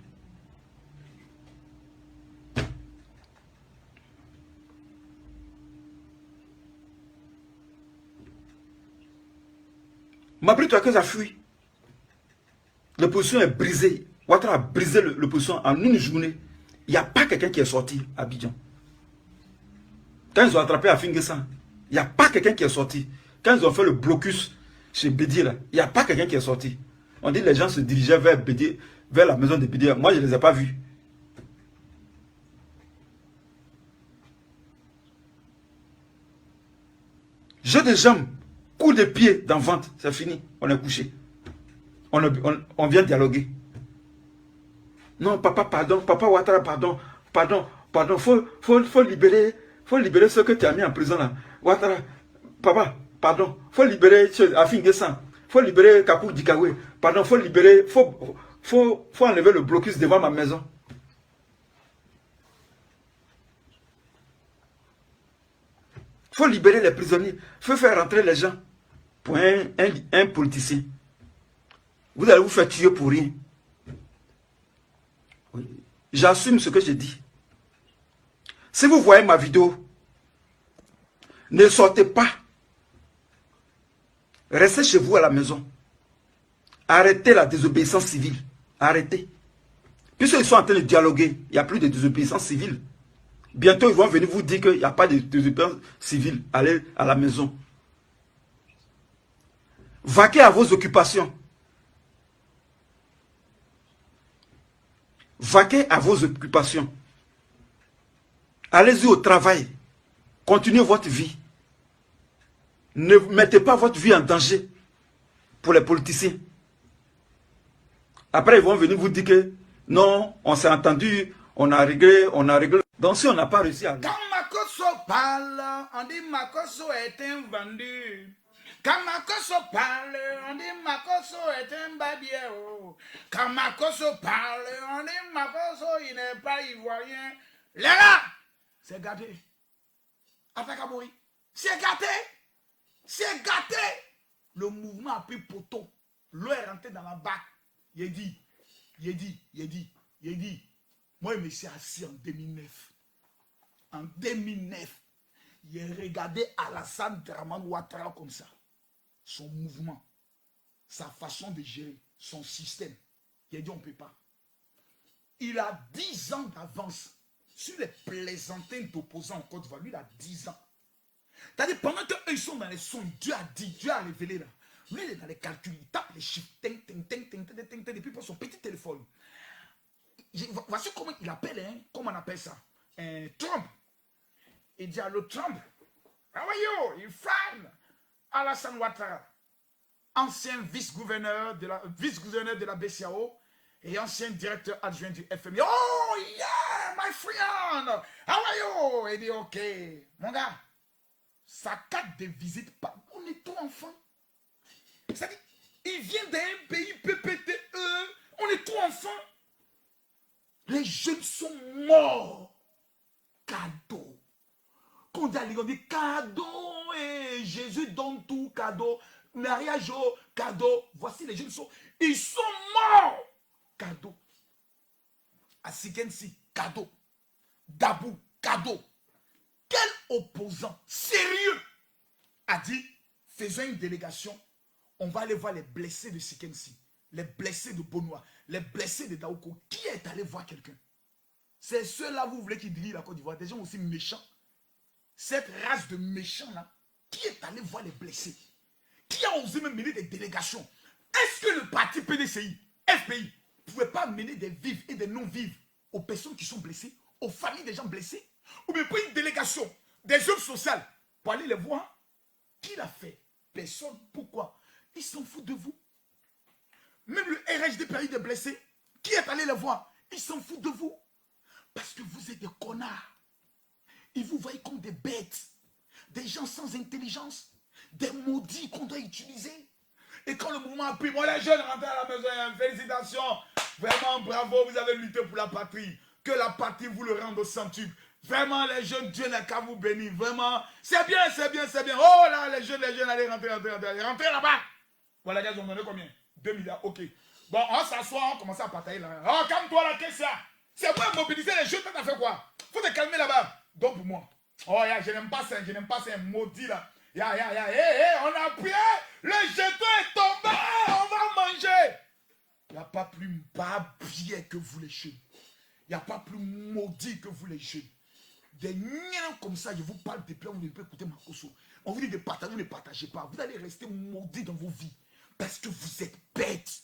Speaker 4: Mabri Touakeuse a fui. L'opposition est brisée. Ouattara a brisé l'opposition en une journée. Il n'y a pas quelqu'un qui est sorti à Abidjan. Quand ils ont attrapé Afin Guessan, il n'y a pas quelqu'un qui est sorti. Quand ils ont fait le blocus chez Bédié, il n'y a pas quelqu'un qui est sorti. On dit que les gens se dirigeaient vers Bédié, vers la maison de Bédié. Moi, je ne les ai pas vus. J'ai des jambes, coups de pied dans le ventre, c'est fini. On est couché. On vient dialoguer. Non, papa, pardon. Papa Ouattara, pardon. Pardon. Faut libérer ceux que tu as mis en prison là. Ouattara, papa, pardon. Faut libérer Afin Guessan. Faut libérer Kakou Dikawe. Pardon, faut libérer. Faut enlever le blocus devant ma maison. Faut libérer les prisonniers. Faut faire rentrer les gens. Pour un politicien. Vous allez vous faire tuer pour rien. Oui. J'assume ce que je dis. Si vous voyez ma vidéo, ne sortez pas. Restez chez vous à la maison. Arrêtez la désobéissance civile. Arrêtez. Puisqu'ils sont en train de dialoguer, il n'y a plus de désobéissance civile. Bientôt, ils vont venir vous dire qu'il n'y a pas de désobéissance civile. Allez à la maison. Vaquez à vos occupations. Vaquez à vos occupations. Allez-y au travail. Continuez votre vie. Ne mettez pas votre vie en danger pour les politiciens. Après, ils vont venir vous dire que non, on s'est entendu, on a réglé. Donc si on n'a pas réussi à...
Speaker 1: Quand Makoso parle, on dit Makoso est un vendu. Quand Makoso parle, on dit Makoso est un babiero. Quand Makoso parle, on dit Makoso, il n'est pas ivoirien. Les gars, c'est gâté. Attaque à Bori. C'est gâté. C'est gâté. Le mouvement a pris poteau. L'eau est rentrée dans la bac. Il dit. Moi, je me suis assis en 2009. En 2009, il a regardé Alassane Dramane Ouattara comme ça. Son mouvement, sa façon de gérer, son système. Il a dit on ne peut pas. Il a 10 ans d'avance sur les plaisantins d'opposants en Côte d'Ivoire. Lui, il a 10 ans. C'est-à-dire, pendant qu'eux sont dans les sons, Dieu a dit, Dieu a révélé là. Lui, il est dans les calculs, il tape les chiffres, ting, et puis il prend son petit téléphone. Voici comment il appelle, hein, comment on appelle ça, Trump. Il dit à l'autre Trump, how are you? Il fan Alassane Ouattara, ancien vice-gouverneur de la BCAO et ancien directeur adjoint du FMI. Oh yeah, my friend, how are you? Il dit ok, mon gars, sa carte de visite, on est tout enfant. C'est-à-dire, il vient d'un pays PPTE, on est tout enfant. Les jeunes sont morts. Cadeau. Quand on dit cadeau, et Jésus donne tout, cadeau. Mariage, cadeau. Voici les jeunes ils sont morts. Cadeau. Asikensi, cadeau. Dabou, cadeau. Quel opposant sérieux a dit, faisons une délégation, on va aller voir les blessés de Sikensi, les blessés de Bonois, les blessés de Daouko. Qui est allé voir quelqu'un? C'est ceux-là, vous voulez qu'ils dirigent la Côte d'Ivoire, des gens aussi méchants. Cette race de méchants-là, qui est allé voir les blessés? Qui a osé même mener des délégations? Est-ce que le parti PDCI, FPI, ne pouvait pas mener des vifs et des non-vifs aux personnes qui sont blessées, aux familles des gens blessés? Ou bien pas une délégation des œuvres sociales pour aller les voir? Qui l'a fait? Personne. Pourquoi? Ils s'en foutent de vous. Même le RHD pays des blessés, qui est allé les voir? Ils s'en foutent de vous. Parce que vous êtes des connards. Ils vous voient comme des bêtes. Des gens sans intelligence. Des maudits qu'on doit utiliser. Et quand le mouvement a pris, moi les jeunes rentrent à la maison, félicitations. Vraiment bravo, vous avez lutté pour la patrie. Que la patrie vous le rende au centuple. Vraiment les jeunes, Dieu n'a qu'à vous bénir. Vraiment, c'est bien, c'est bien, c'est bien. Oh là, les jeunes, allez rentrer là-bas. Voilà, les gars, ils ont donné combien? 2 milliards, ok. Bon, on s'assoit, on commence à partager là. Oh, calme-toi là, qu'est-ce que ça? C'est moi mobiliser les jeunes, t'as fait quoi? Faut te calmer là-bas. Donc pour moi. Oh, je n'aime pas ça, un maudit là. On a prié, le jeton est tombé, on va manger. Il n'y a pas plus babier que vous les jeunes. Il n'y a pas plus maudit que vous les jeunes. Des niens comme ça, je vous parle depuis là, vous ne pouvez écouter ma cosso. On vous dit de partager, vous ne partagez pas. Vous allez rester maudits dans vos vies. Parce que vous êtes bêtes.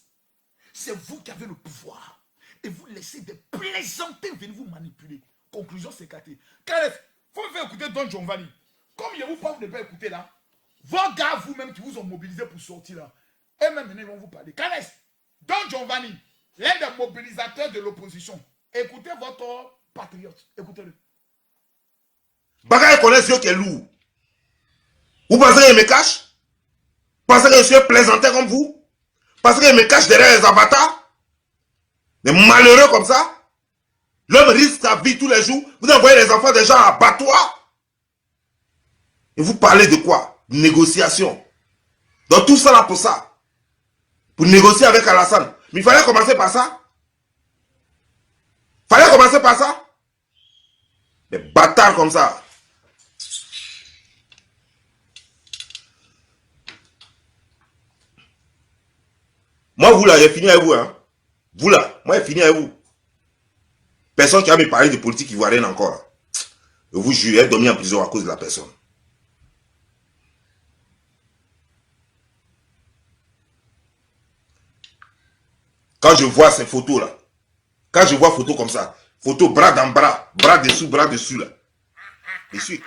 Speaker 1: C'est vous qui avez le pouvoir. Et vous laissez des plaisantins venir vous manipuler. Conclusion, c'est gâté. Calef, il faut me faire écouter Don Giovanni. Comme je vous parle, vous ne pouvez pas écouter là. Vos gars, vous-même, qui vous ont mobilisé pour sortir là, eux-mêmes, ils vont vous parler. Calef, Don Giovanni, l'un des mobilisateurs de l'opposition. Écoutez votre patriote. Écoutez-le.
Speaker 5: Bagaille connaît ce qui est lourd. Vous pensez qu'il me cache? Vous pensez que je suis plaisantin comme vous? Vous pensez qu'il me cache derrière les avatars? Des malheureux comme ça? L'homme risque sa vie tous les jours. Vous envoyez les enfants des gens à abattoir. Et vous parlez de quoi? De négociation. Donc tout ça là pour ça. Pour négocier avec Alassane. Mais il fallait commencer par ça. Fallait commencer par ça. Des bâtards comme ça. Moi, vous là, j'ai fini avec vous. Hein. Vous là, moi, j'ai fini avec vous. Personne qui a me parlé de politique ivoirienne encore. Là. Je vous jure, elle est dormi en prison à cause de la personne. Quand je vois ces photos là, quand je vois photos comme ça, photos bras dans bras, bras dessus là, je suis.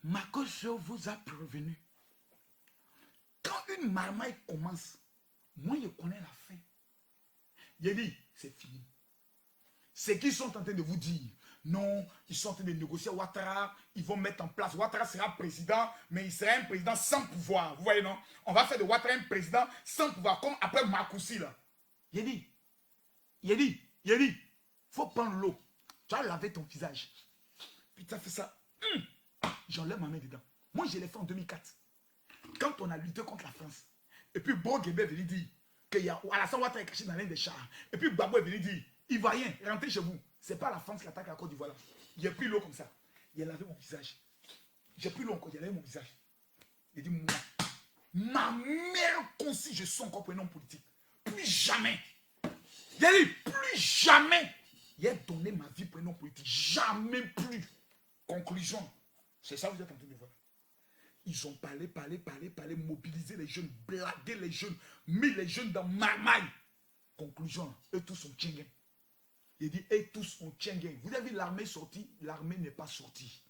Speaker 1: Makoso vous a prévenu. Quand une marmaille commence, moi je connais la fin. Il dit, c'est fini. C'est qu'ils sont en train de vous dire, non, ils sont en train de négocier Ouattara, ils vont mettre en place, Ouattara sera président, mais il sera un président sans pouvoir. Vous voyez, non? On va faire de Ouattara un président sans pouvoir, comme après Marcoussi, là. Il dit, faut prendre l'eau. Tu as lavé ton visage. Puis tu as fait ça. J'enlève ma main dedans. Moi, je l'ai fait en 2004. Quand on a lutté contre la France, et puis Boguébé est venu dire qu'il y a Alassane Ouattara est caché dans l'un des chars. Et puis Gbagbo est venu dire, Ivoirien, rentrez chez vous. Ce n'est pas la France qui attaque la Côte d'Ivoire. J'ai pris l'eau comme ça. Il a lavé mon visage. J'ai pris l'eau encore, il a lavé mon visage. Il dit, ma mère conçue, je suis encore pour un homme politique. Plus jamais. Il a dit, plus jamais. Il a donné ma vie pour un homme politique. Jamais plus. Conclusion. C'est ça que vous êtes en train de voir. Ils ont parlé, mobilisé les jeunes, blagué les jeunes, mis les jeunes dans marmaille. Conclusion, eux tous sont tchengen. Il dit, eux tous sont tchengen. Vous avez vu l'armée sortie, l'armée n'est pas sortie.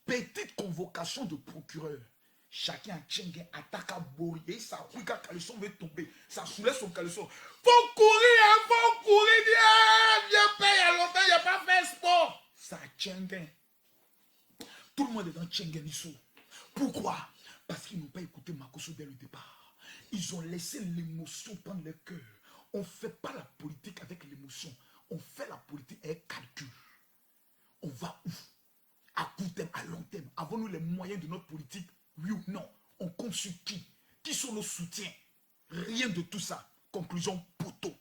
Speaker 1: Petite convocation de procureur. Chacun a tchengen, attaque à Bori, et ça a quand caleçon veut tomber. Ça soulève son caleçon. Faut courir, viens payer, il y a longtemps, il n'y a pas fait sport. Ça a tchengen. Tout le monde est dans tchengen Issou. Pourquoi? Parce qu'ils n'ont pas écouté Makoso dès le départ. Ils ont laissé l'émotion prendre le cœur. On ne fait pas la politique avec l'émotion. On fait la politique avec calcul. On va où? À court terme, à long terme. Avons-nous les moyens de notre politique? Oui ou non? On compte sur qui? Qui sont nos soutiens? Rien de tout ça. Conclusion, poteau.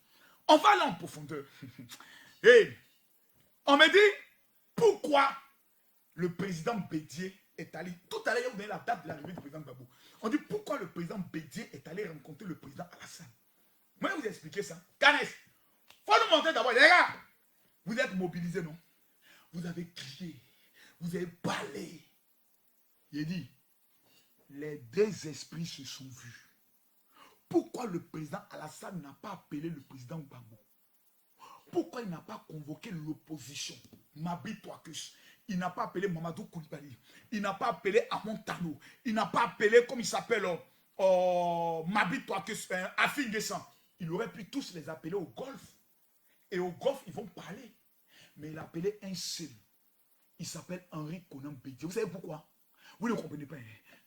Speaker 1: On va aller en profondeur. Hey, on me dit, pourquoi le président Bédié est allé, tout à l'heure, vous avez la date de l'arrivée du président Gbagbo. On dit pourquoi le président Bédié est allé rencontrer le président Alassane. Moi, je vais vous expliquer ça. Canès, il faut nous montrer d'abord. Les gars, vous êtes mobilisés, non? Vous avez crié, vous avez parlé. Il dit, les deux esprits se sont vus. Pourquoi le président Alassane n'a pas appelé le président Gbagbo? Pourquoi il n'a pas convoqué l'opposition? Mabi Touakus. Il n'a pas appelé Mamadou Koulibaly. Il n'a pas appelé Amon Tano. Il n'a pas appelé, comme il s'appelle, Mabi Touakus, Afin Gessan. Il aurait pu tous les appeler au golf. Et au golf, ils vont parler. Mais il a appelé un seul. Il s'appelle Henri Konan Bédié. Vous savez pourquoi? Vous ne comprenez pas.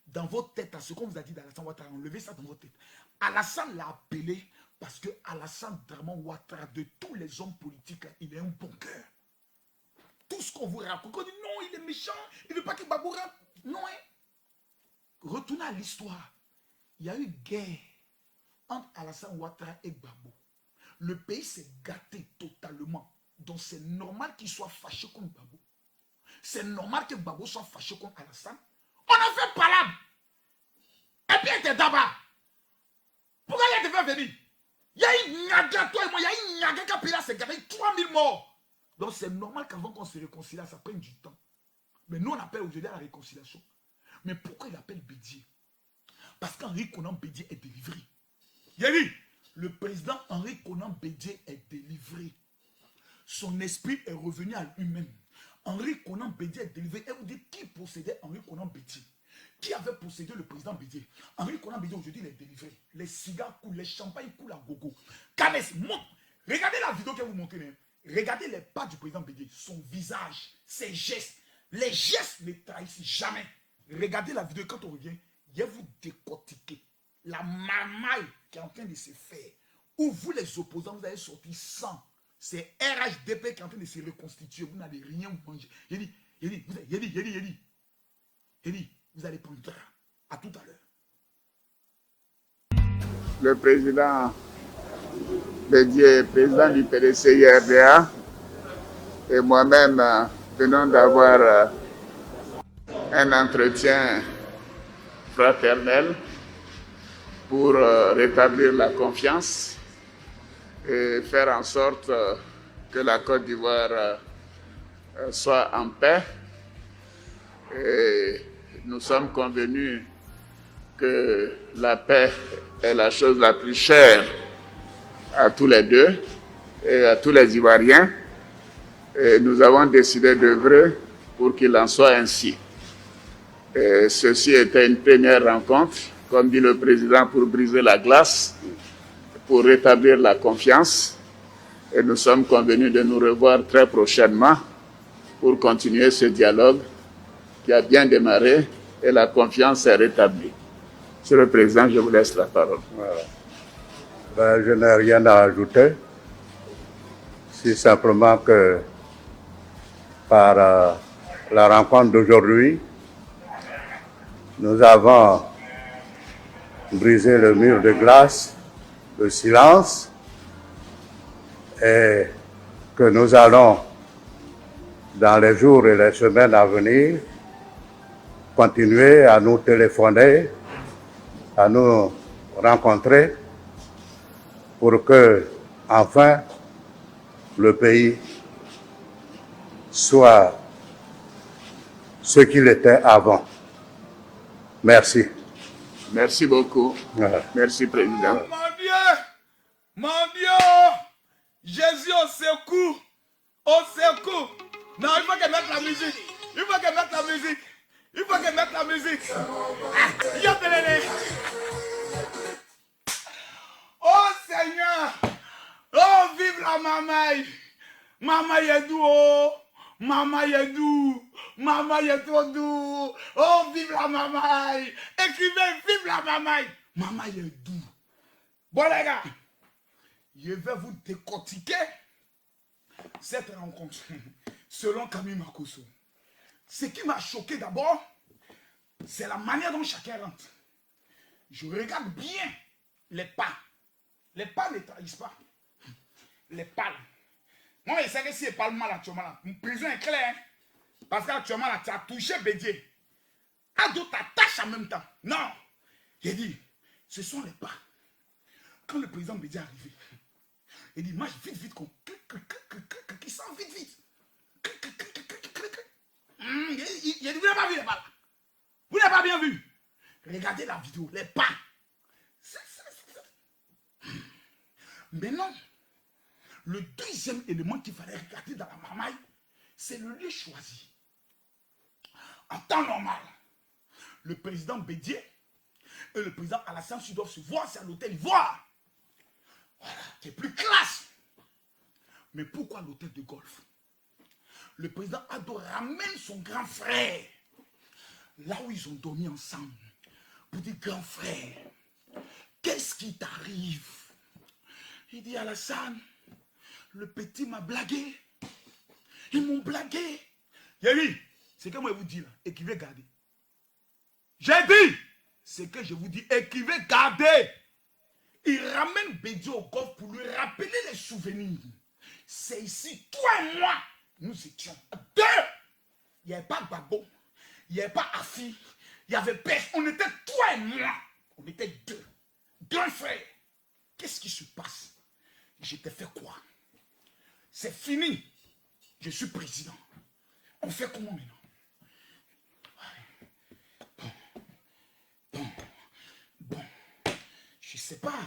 Speaker 1: Dans votre tête, à ce qu'on vous a dit d'Alassane Ouattara, enlevez ça dans votre tête. Alassane l'a appelé parce que Alassane Draman Ouattara, de tous les hommes politiques, il est un bon cœur. Tout ce qu'on vous raconte, on dit non, il est méchant, il ne veut pas que Gbagbo rentre. Non, hein. Retournez à l'histoire. Il y a eu guerre entre Alassane Ouattara et Gbagbo. Le pays s'est gâté totalement. Donc c'est normal qu'il soit fâché contre Gbagbo. C'est normal que Gbagbo soit fâché contre Alassane. On a fait palabre. Et puis il était d'abord. Pourquoi il devait venir? Il y a une nyaga, toi et moi, il y a une nyaga qui a payé là, c'est gagné 3000 morts. Donc c'est normal qu'avant qu'on se réconcilie, ça prenne du temps. Mais nous, on appelle aujourd'hui à la réconciliation. Mais pourquoi il appelle Bédié? Parce qu'Henri Konan Bédié est délivré. Il a dit, le président Henri Konan Bédié est délivré. Son esprit est revenu à lui-même. Henri Konan Bédié est délivré. Et vous dites, qui possédait Henri Konan Bédié? Qui avait possédé le président Bédié? Henri Konan Bédié, aujourd'hui, il est délivré. Les cigares coulent, les champagnes coulent à gogo. Canès, monte. Regardez la vidéo que vous montrez. Regardez les pas du président Bédié, son visage, ses gestes. Les gestes ne trahissent jamais. Regardez la vidéo quand on revient, il va vous décortiquer la marmaille qui est en train de se faire. Où vous, les opposants, vous avez sorti 100. C'est RHDP qui est en train de se reconstituer. Vous n'allez rien manger. Il dit, vous allez prendre ça. À tout à l'heure.
Speaker 6: Le président Bédié, président du PDC-IRDA, et moi-même venons d'avoir un entretien fraternel pour rétablir la confiance et faire en sorte que la Côte d'Ivoire soit en paix. Et nous sommes convenus que la paix est la chose la plus chère à tous les deux et à tous les Ivoiriens. Et nous avons décidé d'œuvrer pour qu'il en soit ainsi. Et ceci était une première rencontre, comme dit le président, pour briser la glace, pour rétablir la confiance. Et nous sommes convenus de nous revoir très prochainement pour continuer ce dialogue qui a bien démarré et la confiance est rétablie. Monsieur le Président, je vous laisse la parole.
Speaker 7: Voilà. Ben, je n'ai rien à ajouter, si simplement que par la rencontre d'aujourd'hui, nous avons brisé le mur de glace, de silence, et que nous allons, dans les jours et les semaines à venir, continuer à nous téléphoner, à nous rencontrer pour que, enfin, le pays soit ce qu'il était avant. Merci.
Speaker 6: Merci beaucoup.
Speaker 7: Ouais.
Speaker 6: Merci, Président.
Speaker 1: Mon Dieu, Jésus au secours, Non, il faut qu'elle mette la musique. Il faut qu'elle mette la musique. Il faut qu'elle mette la musique. Oh Seigneur. Oh, vive la mamaille. Maman est doux. Oh. Maman est doux. Maman est trop doux. Oh, vive la mamaille. Écrivez, vive la mamaille. Maman est doux. Bon les gars, je vais vous décortiquer cette rencontre selon Camille Makosso. Ce qui m'a choqué d'abord, c'est la manière dont chacun rentre. Je regarde bien les pas. Les pas ne trahissent pas. Les pas. Moi, je sais que si je parle mal actuellement, mon prison est claire. Parce qu'actuellement, tu as touché Bédié. À d'autres tâches en même temps. Non. J'ai dit, ce sont les pas. Quand le président Bédié est arrivé, il dit, marche vite, vite, qui sent vite, vite. Il dit, vous n'avez pas vu les pas là. Vous n'avez pas bien vu. Regardez la vidéo, les pas. Maintenant, le deuxième élément qu'il fallait regarder dans la marmaille, c'est le lieu choisi. En temps normal, le président Bédié et le président Alassane doivent se voir, c'est à l'hôtel Ivoire. Voilà, c'est plus classe. Mais pourquoi l'hôtel de golf? Le président Ado ramène son grand frère, là où ils ont dormi ensemble, pour dire, grand frère, qu'est-ce qui t'arrive? Il dit, Alassane, le petit m'a blagué. Ils m'ont blagué. J'ai dit, c'est que moi je vous dis là, écrivez, gardez. J'ai dit, c'est que je vous dis, écrivez, gardez. Il ramène Bédié au golf pour lui rappeler les souvenirs. C'est ici, toi et moi, nous étions deux. Il n'y avait pas Gbagbo, il n'y avait pas Afi, il y avait personne. On était toi et moi. On était deux. Deux frères. Qu'est-ce qui se passe? Je t'ai fait quoi? C'est fini. Je suis président. On fait comment maintenant? Bon. Je ne sais pas.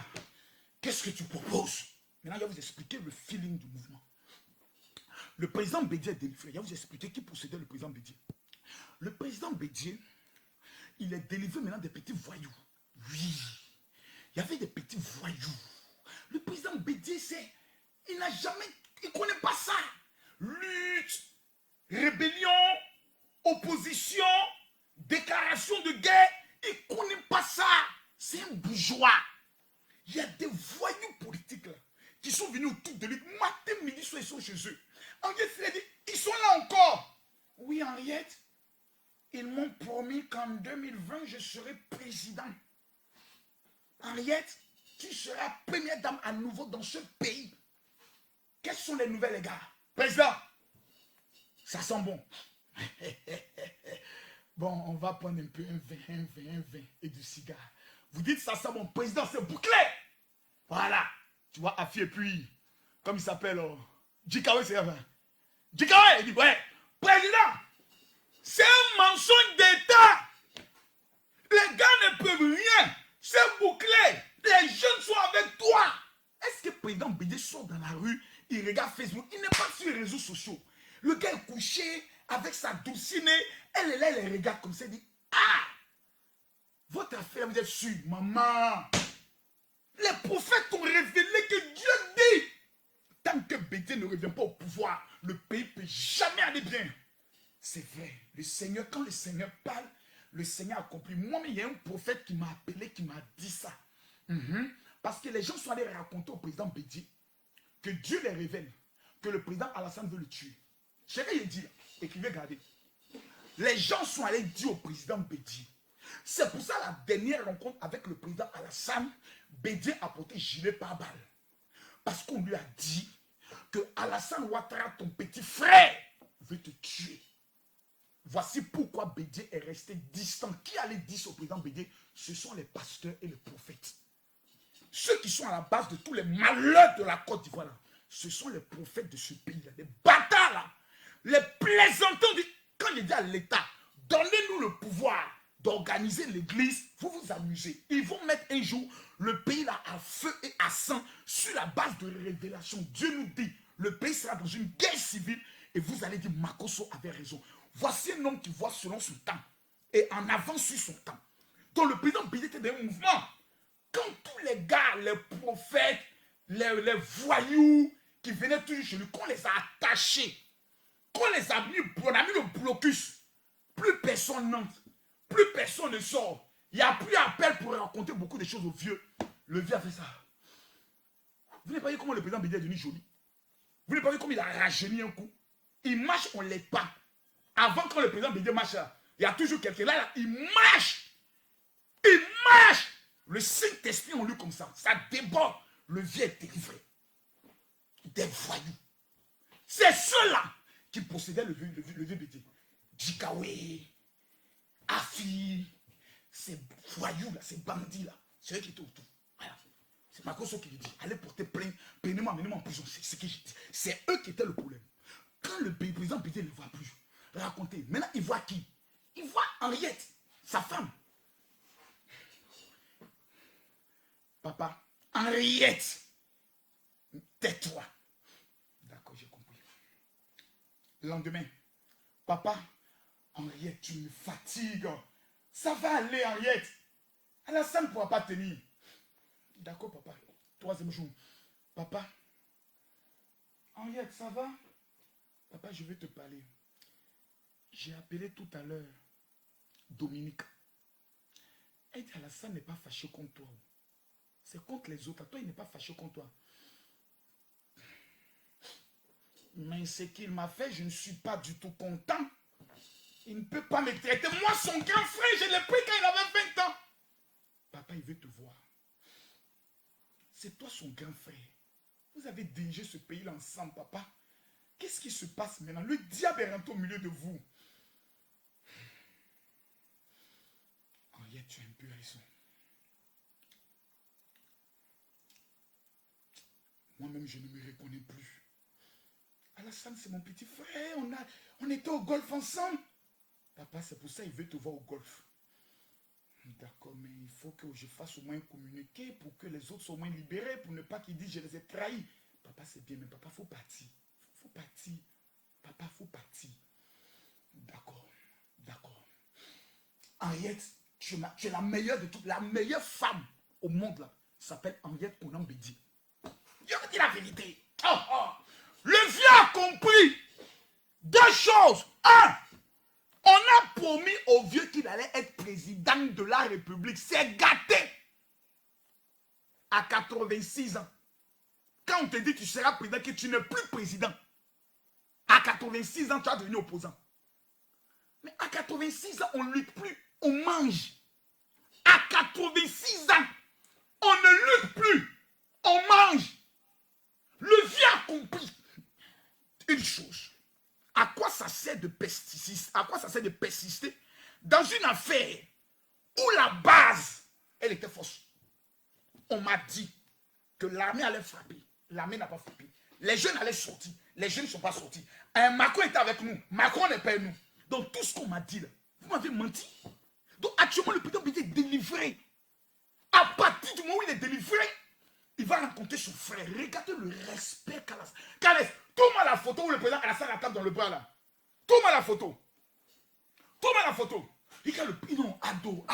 Speaker 1: Qu'est-ce que tu proposes? Maintenant, je vais vous expliquer le feeling du mouvement. Le président Bédié est délivré. Je vais vous expliquer qui possédait le président Bédié. Le président Bédié, il est délivré maintenant des petits voyous. Oui. Il y avait des petits voyous. Le président Bédié, il n'a jamais, il ne connaît pas ça. Lutte, rébellion, opposition, déclaration de guerre, il ne connaît pas ça. C'est un bourgeois. Il y a des voyous politiques là, qui sont venus autour de lui. Matin, midi, soir, ils sont chez eux. Henriette Frère dit, ils sont là encore. Oui, Henriette, ils m'ont promis qu'en 2020, je serai président. Henriette, Tu seras première dame à nouveau dans ce pays. Quelles sont les nouvelles, les gars? Président, ça sent bon. Bon, on va prendre un peu un vin et du cigare. Vous dites ça sent bon. Président, c'est bouclé. Voilà. Tu vois, Afi et puis, comme il s'appelle, Jikawe, c'est vrai. Jikawe, il dit, ouais, président, c'est un mensonge d'État. Les gars ne peuvent rien. C'est bouclé. Les jeunes sont avec toi. Est-ce que le président Bédié sort dans la rue, il regarde Facebook, il n'est pas sur les réseaux sociaux. Le gars est couché avec sa doucinée, elle est là, elle les regarde comme ça, elle dit, ah, votre affaire, vous êtes sûr, maman. Les prophètes ont révélé que Dieu dit, tant que Bédié ne revient pas au pouvoir, le pays ne peut jamais aller bien. C'est vrai, le Seigneur, quand le Seigneur parle, le Seigneur accomplit. Moi-même, il y a un prophète qui m'a appelé, qui m'a dit ça. Parce que les gens sont allés raconter au président Bédié que Dieu les révèle, que le président Alassane veut le tuer. Je vais lui dire, écrivez, regardez. Les gens sont allés dire au président Bédié. C'est pour ça la dernière rencontre avec le président Alassane, Bédié a porté gilet par balle. Parce qu'on lui a dit que Alassane Ouattara, ton petit frère, veut te tuer. Voici pourquoi Bédié est resté distant. Qui allait dire au président Bédié? Ce sont les pasteurs et les prophètes. Ceux qui sont à la base de tous les malheurs de la Côte d'Ivoire, ce sont les prophètes de ce pays-là, les bâtards là, les plaisantants. Quand il dit à l'État, donnez-nous le pouvoir d'organiser l'église, vous vous amusez. Ils vont mettre un jour le pays là à feu et à sang sur la base de révélation. Dieu nous dit, le pays sera dans une guerre civile et vous allez dire, Makosso avait raison. Voici un homme qui voit selon son temps et en avance sur son temps. Donc le président Bédié était dans un mouvement. Quand tous les gars, les prophètes, les voyous qui venaient toujours chez lui, qu'on les a attachés, qu'on les a mis, on a mis le blocus, plus personne n'entre, plus personne ne sort. Il n'y a plus appel pour raconter beaucoup de choses au vieux. Le vieux a fait ça. Vous n'avez pas vu comment le président Bédié est devenu joli? Vous n'avez pas vu comment il a rajeuni un coup? Il marche, on ne l'aide pas. Avant, quand le président Bédié marche là, il y a toujours quelqu'un là, il marche. Il marche. Le Saint-Esprit en lui comme ça déborde. Le vieux est délivré. Des voyous. C'est ceux-là qui possédaient le vieux Bédié. Jikawe, Afi, ces voyous-là, ces bandits-là, c'est eux qui étaient autour. Voilà. C'est Makosso qui lui dit, allez porter plainte, prenez-moi, amenez-moi en prison. C'est ce que j'ai dit. C'est eux qui étaient le problème. Quand le président Bédié ne le voit plus, raconter. Maintenant, il voit qui? Il voit Henriette, sa femme. Papa, Henriette, tais-toi. D'accord, j'ai compris. Le lendemain, papa, Henriette, tu me fatigues. Ça va aller, Henriette. Alassane ne pourra pas tenir. D'accord, papa. Troisième jour. Papa, Henriette, ça va? Papa, je vais te parler. J'ai appelé tout à l'heure Dominique. Elle dit, Alassane n'est pas fâché contre toi. C'est contre les autres. Toi, il n'est pas fâché contre toi. Mais ce qu'il m'a fait, je ne suis pas du tout content. Il ne peut pas me traiter. Moi, son grand frère, je l'ai pris quand il avait 20 ans. Papa, il veut te voir. C'est toi son grand frère. Vous avez dirigé ce pays-là ensemble, papa. Qu'est-ce qui se passe maintenant? Le diable est rentré au milieu de vous. Henriette, tu as un peu raison. Moi-même, je ne me reconnais plus. Alassane, c'est mon petit frère. On était au golf ensemble. Papa, c'est pour ça qu'il veut te voir au golf. D'accord, mais il faut que je fasse au moins communiquer pour que les autres soient au moins libérés, pour ne pas qu'ils disent je les ai trahis. Papa, c'est bien, mais papa, il faut partir. Il faut partir. Papa, il faut partir. D'accord, d'accord. Henriette, tu es la meilleure de toutes, la meilleure femme au monde là. S'appelle Henriette Konan Bédié. Je vous dis la vérité. Oh, oh. Le vieux a compris deux choses. Un, on a promis au vieux qu'il allait être président de la République. C'est gâté. À 86 ans. Quand on te dit que tu seras président, que tu n'es plus président. À 86 ans, tu vas devenir opposant. Mais à 86 ans, on ne lutte plus. On mange. À 86 ans, on ne lutte plus. persister? À quoi ça sert de persister dans une affaire où la base, elle était fausse? On m'a dit que l'armée allait frapper. L'armée n'a pas frappé. Les jeunes allaient sortir. Les jeunes ne sont pas sortis. Macron était avec nous. Macron n'est pas nous. Donc tout ce qu'on m'a dit là, vous m'avez menti. Donc actuellement, le président Bédié est délivré. À partir du moment où il est délivré, il va rencontrer son frère. Regardez le respect qu'Alassane. Calès, tourne-moi la photo où le président Alassane la tape dans le bras là. Tourne-moi la photo. Tourne-moi la photo. Regarde le président, ado.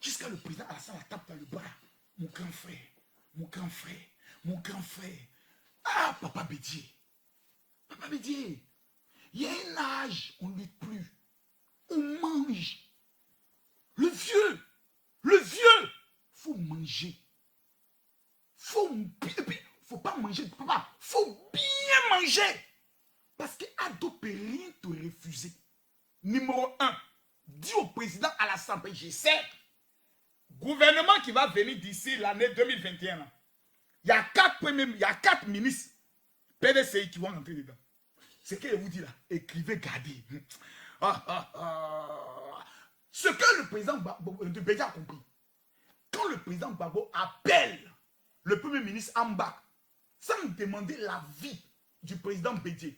Speaker 1: Jusqu'à le président Alassane la tape dans le bras. Mon grand frère. Ah, Papa Bédié. Il y a un âge, on ne lutte plus. On mange. Le vieux, faut manger. Faut pas manger, papa. Faut bien manger. Parce que Ado peut rien te refuser. Numéro 1, dis au président Alassane, je sais, gouvernement qui va venir d'ici l'année 2021, là, il y a 4 ministres PDCI qui vont rentrer dedans. C'est que je vous dis là, écrivez, gardez. Ce que le président de Bédié a compris, quand le président Gbagbo appelle le premier ministre Amba, sans demander l'avis du président Bédié,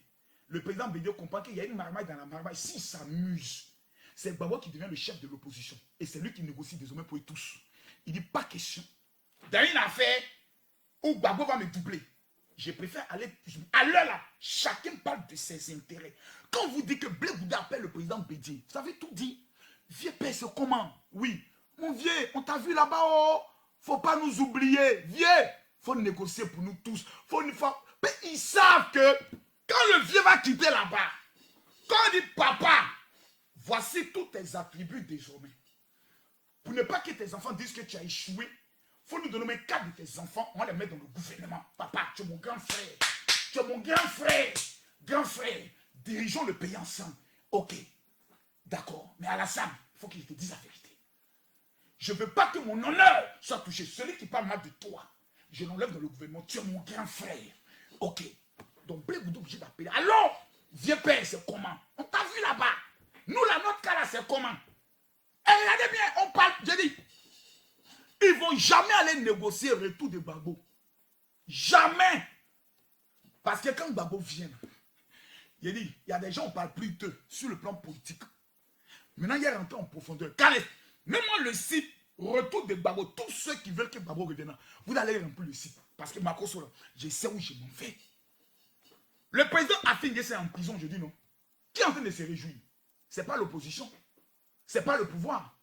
Speaker 1: le président Bédié comprend qu'il y a une marmaille dans la marmaille. S'il s'amuse, c'est Gbagbo qui devient le chef de l'opposition. Et c'est lui qui négocie désormais pour eux tous. Il dit pas question. Dans une affaire où Gbagbo va me doubler, je préfère aller à l'heure là. Chacun parle de ses intérêts. Quand vous dites que Blé Bouddha appelle le président Bédié, vous avez tout dit. Vieux père, c'est comment? Oui. Mon vieux, on t'a vu là-bas, oh. Faut pas nous oublier. Vieux, faut négocier pour nous tous. Mais ils savent que quand le vieux va quitter là-bas, quand il dit papa, voici tous tes attributs désormais. Pour ne pas que tes enfants disent que tu as échoué, faut nous donner 4 de tes enfants, on va les mettre dans le gouvernement. Papa, tu es mon grand frère. Tu es mon grand frère. Grand frère. Dirigeons le pays ensemble. Ok. D'accord. Mais Alassane, il faut qu'il te dise la vérité. Je ne veux pas que mon honneur soit touché. Celui qui parle mal de toi, je l'enlève dans le gouvernement. Tu es mon grand frère. Ok. Donc, Blé Bouddha est obligé d'appeler. Alors, vieux père, c'est comment? On t'a vu là-bas. Nous, là, notre cas là, c'est comment? Et regardez bien, on parle. J'ai dit, ils ne vont jamais aller négocier le retour de Gbagbo. Jamais. Parce que quand Gbagbo vient, j'ai dit, il y a des gens, on ne parle plus d'eux sur le plan politique. Maintenant, il est rentré en profondeur. Même moi, le site, retour de Gbagbo, tous ceux qui veulent que Gbagbo revienne, vous allez remplir le site. Parce que Makoso, je sais où je m'en vais. Le président Afin Guessé est en prison, je dis non. Qui est en train de se réjouir? Ce n'est pas l'opposition. Ce n'est pas le pouvoir.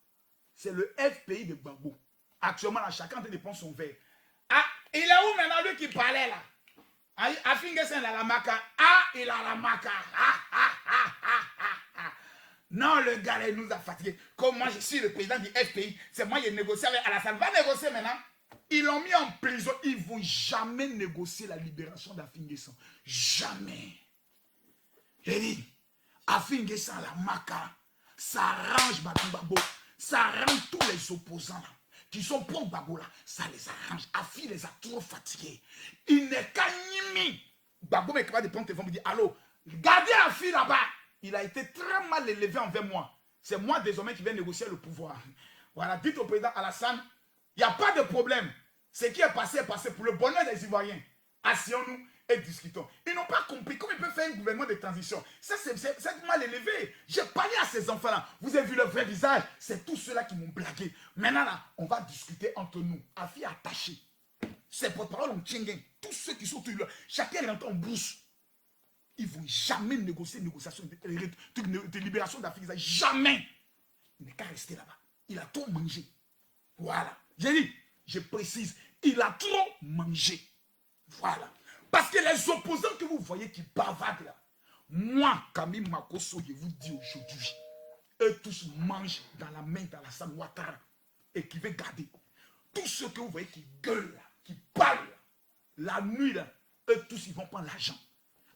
Speaker 1: C'est le FPI de Gbagbo. Actuellement, là, chacun est en train de prendre son verre. Ah, il est où maintenant lui qui parlait là? Afin Guessé, il a la maca. Ah, il a la maca. Non, le gars là, il nous a fatigués. Comme moi, je suis le président du FPI, c'est moi qui ai négocié avec Alassane. Va négocier maintenant. Ils l'ont mis en prison. Ils ne vont jamais négocier la libération d'Afin Guessé. Jamais. J'ai dit, Afin Guessé, la maca, ça arrange Gbagbo. Ça arrange tous les opposants là, qui sont pour Gbagbo là. Ça les arrange. Afin les a trop fatigués. Il n'est qu'à Nimi. Gbagbo est capable de prendre le téléphone et dire, allô, gardez Afin là-bas. Il a été très mal élevé envers moi. C'est moi désormais qui vais négocier le pouvoir. Voilà, dites au président Alassane, il n'y a pas de problème. Ce qui est passé pour le bonheur des Ivoiriens. Asseyons-nous et discutons. Ils n'ont pas compris comment ils peuvent faire un gouvernement de transition. Ça, c'est mal élevé. J'ai parlé à ces enfants-là. Vous avez vu leur vrai visage. C'est tous ceux-là qui m'ont blagué. Maintenant, là, on va discuter entre nous. Afi attaché. Ces porte-parole ont tchengen. Tous ceux qui sont tous là, chacun rentre en brousse. Ils ne vont jamais négocier de libération d'Afrique. Jamais. Il n'est qu'à rester là-bas. Il a trop mangé. Voilà. J'ai dit, je précise, il a trop mangé. Voilà. Parce que les opposants que vous voyez qui bavardent là, moi, Camille Makoso, je vous dis aujourd'hui, eux tous mangent dans la main d'Alassane Ouattara et qui veut garder. Tous ceux que vous voyez qui gueulent là, qui parlent là, la nuit là, eux tous ils vont prendre l'argent.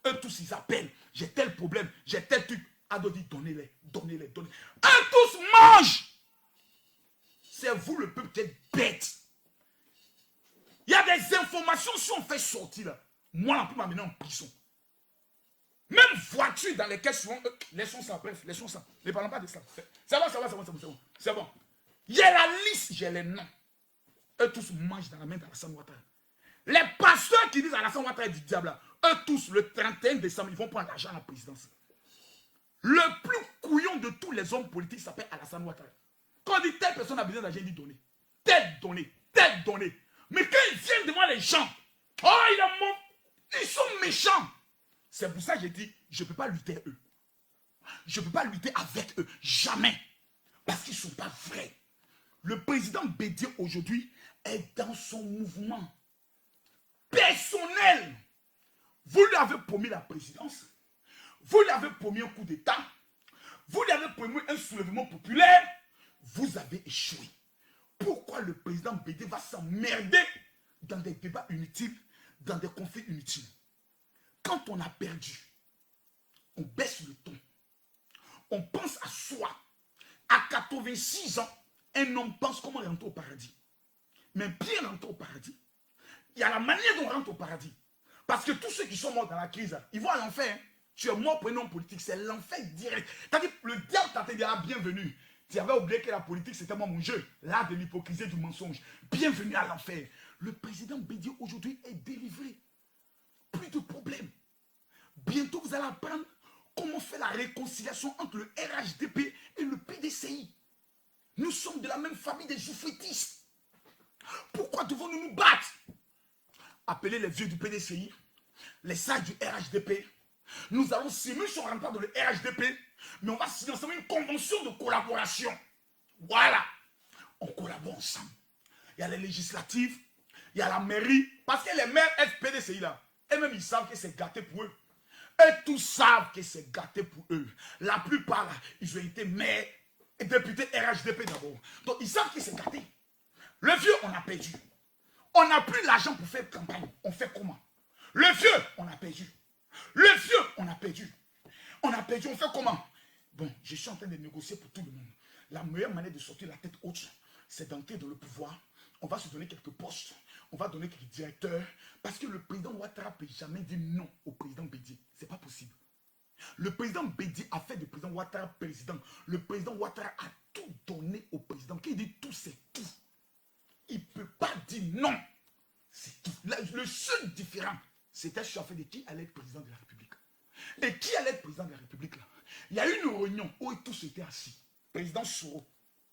Speaker 1: Eux tous ils appellent, j'ai tel problème, j'ai tel truc. Ado dit donnez-les, donnez-les, donnez-les. Eux tous mangent. C'est vous le peuple qui êtes bête. Il y a des informations si on fait sortir là. Moi, on peut m'amener en prison. Même voiture dans lesquelles souvent, laissons ça, bref, laissons ça. Ne parlons pas de ça. C'est bon, c'est bon, c'est bon, c'est bon, c'est bon. C'est bon. J'ai la liste, j'ai les noms. Eux tous mangent dans la main d'Alassane Ouattara. Les pasteurs qui disent Alassane Ouattara est du diable, là, eux tous, le 31 décembre, ils vont prendre l'argent à la présidence. Le plus couillon de tous les hommes politiques s'appelle Alassane Ouattara. Quand on dit telle personne a besoin d'argent, il dit donner. Telle donnée, telle donnée. Mais quand ils viennent devant les gens, oh, ils sont méchants. C'est pour ça que j'ai dit, je ne peux pas lutter eux. Je ne peux pas lutter avec eux. Jamais. Parce qu'ils ne sont pas vrais. Le président Bédié aujourd'hui est dans son mouvement personnel. Vous lui avez promis la présidence. Vous lui avez promis un coup d'État. Vous lui avez promis un soulèvement populaire. Vous avez échoué. Pourquoi le président Bédié va s'emmerder dans des débats inutiles, dans des conflits inutiles? Quand on a perdu, on baisse le ton. On pense à soi. À 86 ans, un homme pense comment rentrer au paradis. Mais bien rentrer au paradis, il y a la manière dont on rentre au paradis. Parce que tous ceux qui sont morts dans la crise, ils vont à l'enfer. Tu es mort pour un homme politique, c'est l'enfer direct. C'est-à-dire, le diable t'a dit, ah, bienvenue. Tu avais oublié que la politique, c'était moi mon jeu. L'art de l'hypocrisie et du mensonge. Bienvenue à l'enfer. Le président Bédié aujourd'hui est délivré. Plus de problème. Bientôt, vous allez apprendre comment faire la réconciliation entre le RHDP et le PDCI. Nous sommes de la même famille des joufritistes. Pourquoi devons-nous nous battre? Appelez les vieux du PDCI, les sages du RHDP. Nous allons signer sur un rempart dans le RHDP, mais on va signer ensemble une convention de collaboration. Voilà. On collabore ensemble. Il y a les législatives, il y a la mairie, parce que les maires FPDCI là, eux-mêmes ils savent que c'est gâté pour eux. Eux tous savent que c'est gâté pour eux. La plupart là, ils ont été maires et députés RHDP d'abord. Donc ils savent que c'est gâté. Le vieux, on a perdu. On n'a plus l'argent pour faire campagne. On fait comment? Le vieux, on a perdu. Le vieux, on a perdu. On a perdu, on fait comment? Bon, je suis en train de négocier pour tout le monde. La meilleure manière de sortir la tête haute, c'est d'entrer dans le pouvoir. On va se donner quelques postes. On va donner quelques directeurs. Parce que le président Ouattara ne peut jamais dire non au président Bédié. Ce n'est pas possible. Le président Bédié a fait du président Ouattara président. Le président Ouattara a tout donné au président. Qui dit tout, c'est tout. Il ne peut pas dire non. C'est tout. Le seul différent, c'était choisir de qui allait être président de la République. Et qui allait être président de la République là? Il y a eu une réunion où tous étaient assis. Président Soro,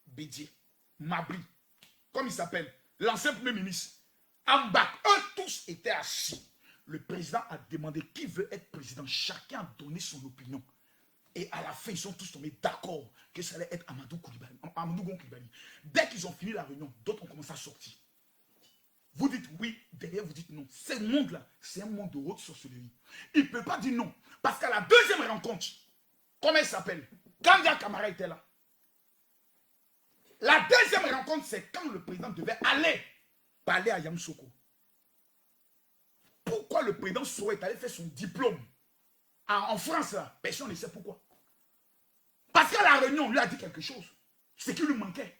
Speaker 1: Bédié, Mabri, comme il s'appelle, l'ancien premier ministre, Ambak, eux tous étaient assis. Le président a demandé qui veut être président. Chacun a donné son opinion. Et à la fin, ils sont tous tombés d'accord que ça allait être Amadou Gon Coulibaly. Dès qu'ils ont fini la réunion, d'autres ont commencé à sortir. Vous dites oui, derrière vous dites non. Ce monde-là, c'est un monde de haute sorcellerie. Il ne peut pas dire non. Parce qu'à la deuxième rencontre, comment il s'appelle? Kandia Kamara était là. La deuxième rencontre, c'est quand le président devait aller parler à Yamoussoukro. Pourquoi le président Soro est allé faire son diplôme en France là? Personne ne sait pourquoi. Parce qu'à la réunion, on lui a dit quelque chose. C'est qu'il lui manquait.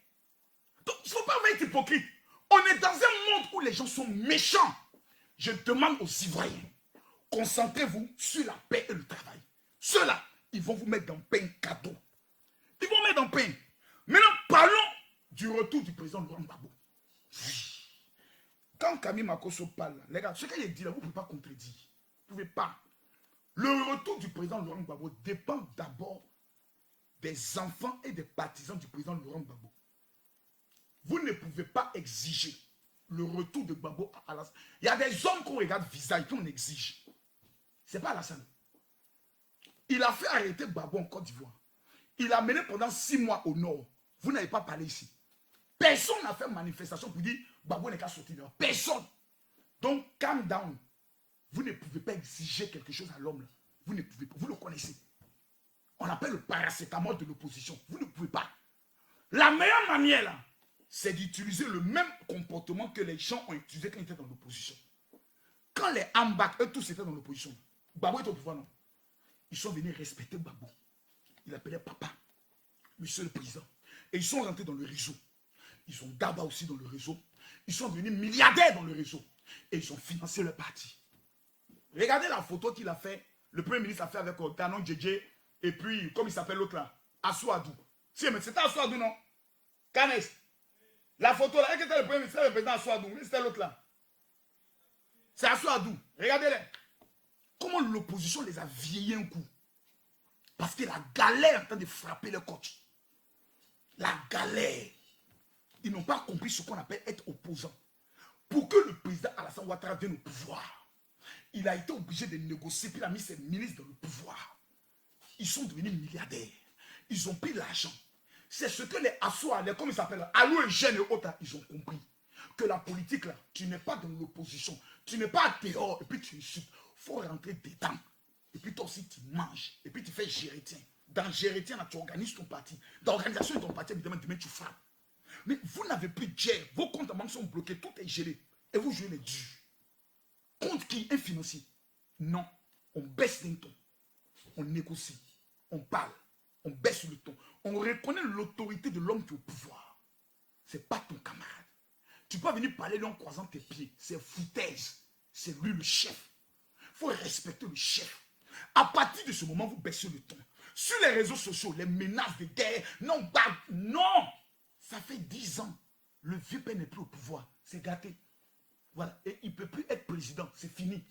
Speaker 1: Donc, il ne faut pas être hypocrite. On est dans un monde où les gens sont méchants. Je demande aux Ivoiriens, concentrez-vous sur la paix et le travail. Ceux-là, ils vont vous mettre dans pain cadeau. Ils vont mettre dans pain. Maintenant, parlons du retour du président Laurent Gbagbo. Quand Camille Makosso parle, les gars, ce qu'il dit là, vous ne pouvez pas contredire. Vous ne pouvez pas. Le retour du président Laurent Gbagbo dépend d'abord des enfants et des partisans du président Laurent Gbagbo. Vous ne pouvez pas exiger le retour de Gbagbo à Alassane. Il y a des hommes qu'on regarde visage qu'on exige. Ce n'est pas Alassane. Il a fait arrêter Gbagbo en Côte d'Ivoire. Il l'a mené pendant 6 mois au nord. Vous n'avez pas parlé ici. Personne n'a fait manifestation pour dire Gbagbo n'est qu'à sortir dehors. Personne. Donc, calm down. Vous ne pouvez pas exiger quelque chose à l'homme. Vous ne pouvez pas. Vous le connaissez. On appelle le paracétamol de l'opposition. Vous ne pouvez pas. La meilleure manière, là, c'est d'utiliser le même comportement que les gens ont utilisé quand ils étaient dans l'opposition. Quand les Ambak, eux tous étaient dans l'opposition, Gbagbo était au pouvoir, non? Ils sont venus respecter Gbagbo. Il appelait papa, monsieur le président. Et ils sont rentrés dans le réseau. Ils ont Daba aussi dans le réseau. Ils sont devenus milliardaires dans le réseau. Et ils ont financé le parti. Regardez la photo qu'il a fait le premier ministre a fait avec Tanon Djedje, et puis, comme il s'appelle l'autre là, Assouadou. Si, mais c'était Assouadou, non? Canes. La photo là, est-ce que c'était le premier ministre, le président Assouadou? Mais c'était l'autre là. C'est Assouadou. Regardez-les. Comment l'opposition les a vieillis un coup. Parce que la galère est en train de frapper le coach. La galère. Ils n'ont pas compris ce qu'on appelle être opposant. Pour que le président Alassane Ouattara vienne au pouvoir, il a été obligé de négocier, puis il a mis ses ministres dans le pouvoir. Ils sont devenus milliardaires. Ils ont pris l'argent. C'est ce que les Assois, comme ils s'appellent, Alou et Jeanne et autres, ils ont compris. Que la politique, là, tu n'es pas dans l'opposition. Tu n'es pas dehors et puis tu insultes. Il faut rentrer dedans. Et puis toi aussi, tu manges. Et puis tu fais gérétien. Dans gérétien, là, tu organises ton parti. Dans l'organisation de ton parti, évidemment, demain, tu frappes. Mais vous n'avez plus de gère. Vos comptes en banque sont bloqués. Tout est gelé. Et vous jouez les durs. Contre qui? Un financier. Non. On baisse d'un ton. On négocie. On parle. On baisse le ton. On reconnaît l'autorité de l'homme qui est au pouvoir. Ce n'est pas ton camarade. Tu peux venir parler lui en croisant tes pieds. C'est foutaise. C'est lui le chef. Il faut respecter le chef. À partir de ce moment, vous baissez le ton. Sur les réseaux sociaux, les menaces de guerre, non, bah, non. Ça fait 10 ans. Le vieux père n'est plus au pouvoir. C'est gâté. Voilà. Et il ne peut plus être président. C'est fini.